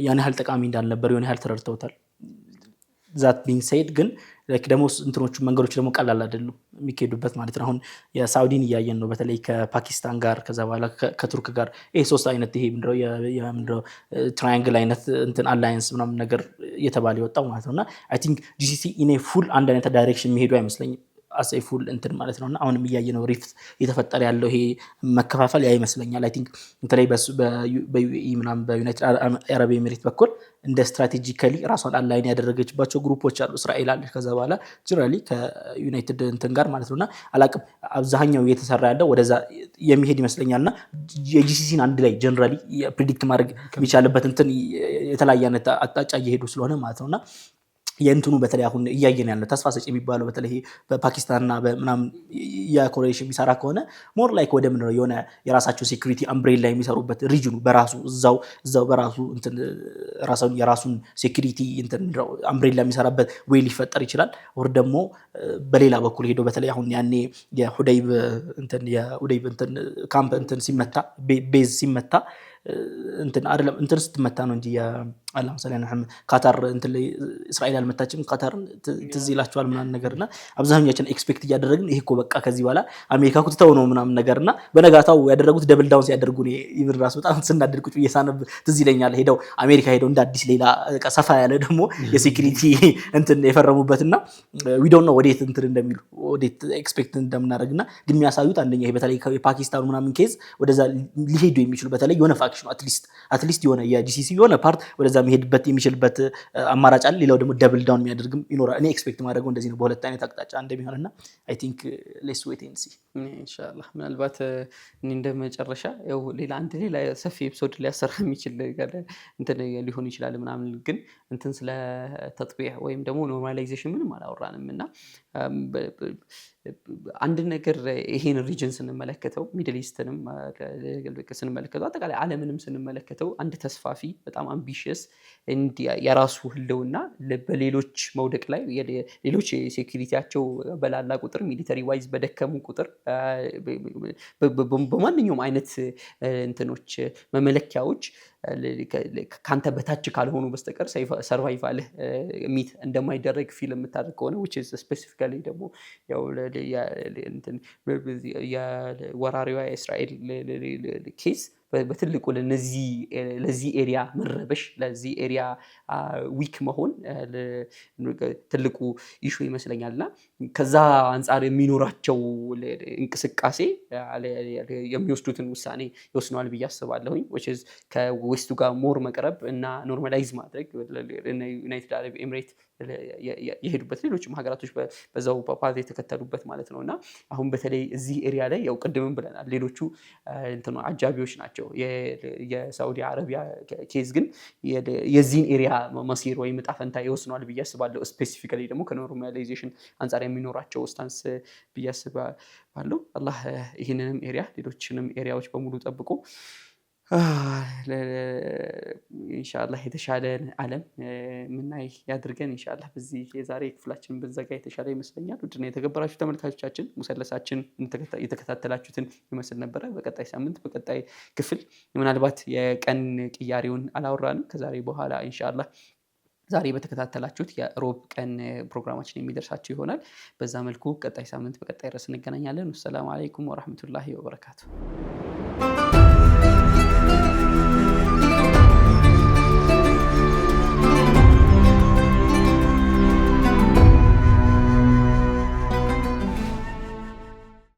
ያን ያህል ጠቃሚ እንዳልነበር የሆነ ያህል ተረድተውታል። ዛት ቢንግ ሰይድ ግን ደግሞ እንትኖቹ መንገዶች ደግሞ ቀላል አይደሉም የሚካሄዱበት ማለት ነው። አሁን የሳውዲን እያየን ነው በተለይ ከፓኪስታን ጋር ከዛ በኋላ ከቱርክ ጋር ይሄ 3 አይነት ይሄ ምንድነው ትራያንግል አይነት እንትን አላያንስ ምናምን ነገር እየተባለ የወጣው ማለት ነውና አይ ቲንክ ጂሲሲ ኢኔ ፉል አንድ አይነት ዳይሬክሽን የሚሄዱ አይመስለኝም አሳይ ፉል እንትን ማለት ነውና አሁንም እያየነው ሪፍት እየተፈጠረ ያለው ይሄ መከፋፈል ያ ይመስለኛል። አይ ቲንክ በተለይ በዩኤኢ ምናምን በዩናይትድ አረብ ኤሚሬት በኩል እንደ ስትራቴጂካሊ ራሷን አላይን ያደረገችባቸው ግሩፖች አሉ። እስራኤል አለ ከዛ በኋላ ጀነራሊ ከዩናይትድ እንትን ጋር ማለት ነውና አላቅም አብዛኛው እየተሰራ ያለው ወደዛ የሚሄድ ይመስለኛልና የጂሲሲን አንድ ላይ ጀነራሊ ፕሪዲክት ማድረግ የሚቻልበት እንትን የተለያየ አይነት አቅጣጫ እየሄዱ ስለሆነ ማለት ነውና የእንትኑ በተለይ አሁን እያየን ያለው ተስፋ ሰጪ የሚባለው በተለይ በፓኪስታንና በምናምን የኮሬሽን የሚሰራ ከሆነ ሞር ላይክ ወደ ምን ነው የሆነ የራሳቸው ሴኩሪቲ አምብሬላ የሚሰሩበት ሪጅኑ በራሱ እዛው በራሱ እንትን የራሱን ሴኩሪቲ እንትን አምብሬላ የሚሰራበት ወይ ሊፈጠር ይችላል። ወር ደግሞ በሌላ በኩል ሄዶ በተለይ አሁን ያኔ የሁደይብ እንትን ካምፕ እንትን ሲመታ ቤዝ ሲመታ እንትን አይደለም እንትን ስትመታ ነው እንጂ አላህ ሰለላሁ ዐለይሂ ካታር እንትን ላይ እስራኤል አልመታችም ካታር ትዝ ይላችኋል ምናምን ነገርና አብዛኛችን ኤክስፔክት እያደረግን ይሄ እኮ በቃ ከዚህ በኋላ አሜሪካ እኮ ትተው ነው ምናምን ነገርና በነጋታው ያደረጉት ደብል ዳውን ሲያደርጉ ነው ኢቭን ራስ በጣም ስናደድ ቁጭ እየሳነብ ትዝ ይለኛል። ሄደው አሜሪካ ሄደው እንደ አዲስ ሌላ ሰፋ ያለ ደግሞ የሴኩሪቲ እንትን የፈረሙበትና ዊ ዶንት ኖ ወዴት እንትን እንደሚሉ ወዴት ኤክስፔክት እንደምናደርግና ግን የሚያሳዩት አንደኛ ይሄ በተለይ የፓኪስታን ምናምን ኬዝ ወደዛ ሊሄዱ የሚችሉ በተለይ የሆነ ፋክሽን አትሊስት የሆነ የጂሲሲ የሆነ ፓርት ወደዛ መሄድበት የሚችልበት አማራጭ አለ። ሌላው ደግሞ ደብል ዳውን የሚያደርግም ይኖራል። እኔ ኤክስፔክት ማድረገው እንደዚህ ነው በሁለት አይነት አቅጣጫ እንደሚሆንና አይ ቲንክ ሌትስ ዌት ኤንድ ሲ ኢንሻአላህ። ምናልባት እኔ እንደመጨረሻ ያው ሌላ ሰፊ ኤፒሶድ ሊያሰራ የሚችል ነገር እንትን ሊሆን ይችላል ምናምን ግን እንትን ስለ ተጥቢዕ ወይም ደግሞ ኖርማላይዜሽን ምንም አላወራንም እና አንድ ነገር ይሄን ሪጅን ስንመለከተው ሚድል ኢስትንም ስንመለከተው አጠቃላይ ዓለምንም ስንመለከተው አንድ ተስፋፊ በጣም አምቢሽየስ የራሱ ህልውና በሌሎች መውደቅ ላይ ሌሎች ሴኩሪቲያቸው በላላ ቁጥር ሚሊተሪ ዋይዝ በደከሙ ቁጥር በማንኛውም አይነት እንትኖች መመለኪያዎች ካንተ በታች ካልሆኑ በስተቀር ሰርቫይቫልህ ሚት እንደማይደረግ ፊልም የምታደርግ ከሆነ which is specifically ደግሞ ያው የወራሪዋ የእስራኤል ኬስ በትልቁ ለዚህ ኤሪያ መረበሽ ለዚህ ኤሪያ ዊክ መሆን ትልቁ ኢሹ ይመስለኛልና ከዛ አንጻር የሚኖራቸው እንቅስቃሴ የሚወስዱትን ውሳኔ ይወስነዋል ብዬ አስባለሁኝ which is ከዌስቱ ጋር ሞር መቅረብ እና ኖርማላይዝ ማድረግ ዩናይትድ አረብ ኤምሬት የሄዱበት ሌሎችም ሀገራቶች በዛው ፓዝ የተከተሉበት ማለት ነውና አሁን በተለይ እዚህ ኤሪያ ላይ ያው ቅድምም ብለናል ሌሎቹ እንትኑ አጃቢዎች ናቸው የሳውዲ አረቢያ ኬዝ ግን የዚህን ኤሪያ መሲር ወይ ዕጣ ፈንታ ይወስነዋል ብዬ አስባለሁ ስፔሲፊካሊ ደግሞ ከኖርማላይዜሽን አንጻር የሚኖራቸው ስታንስ ብዬ አስባለሁ አላህ ይህንንም ኤሪያ ሌሎችንም ኤሪያዎች በሙሉ ጠብቆ ኢንሻአላህ የተሻለ ዓለም ምናይ ያድርገን ኢንሻአላህ በዚህ የዛሬ ክፍላችን በዘጋ የተሻለ ይመስለኛል ውድና የተከበራችሁ ተመልካቾቻችን ሙሰለሳችን የተከታተላችሁትን ይመስል ነበር በቀጣይ ሳምንት በቀጣይ ክፍል ምናልባት የቀን ቅያሬውን አላወራንም ከዛሬ በኋላ ኢንሻአላህ ዛሬ በተከታተላችሁት የሮብ ቀን ፕሮግራማችን የሚደርሳችሁ ይሆናል በዛ መልኩ ቀጣይ ሳምንት በቀጣይ ርዕስ እንገናኛለን ሰላም አለይኩም ወራህመቱላሂ ወበረካቱ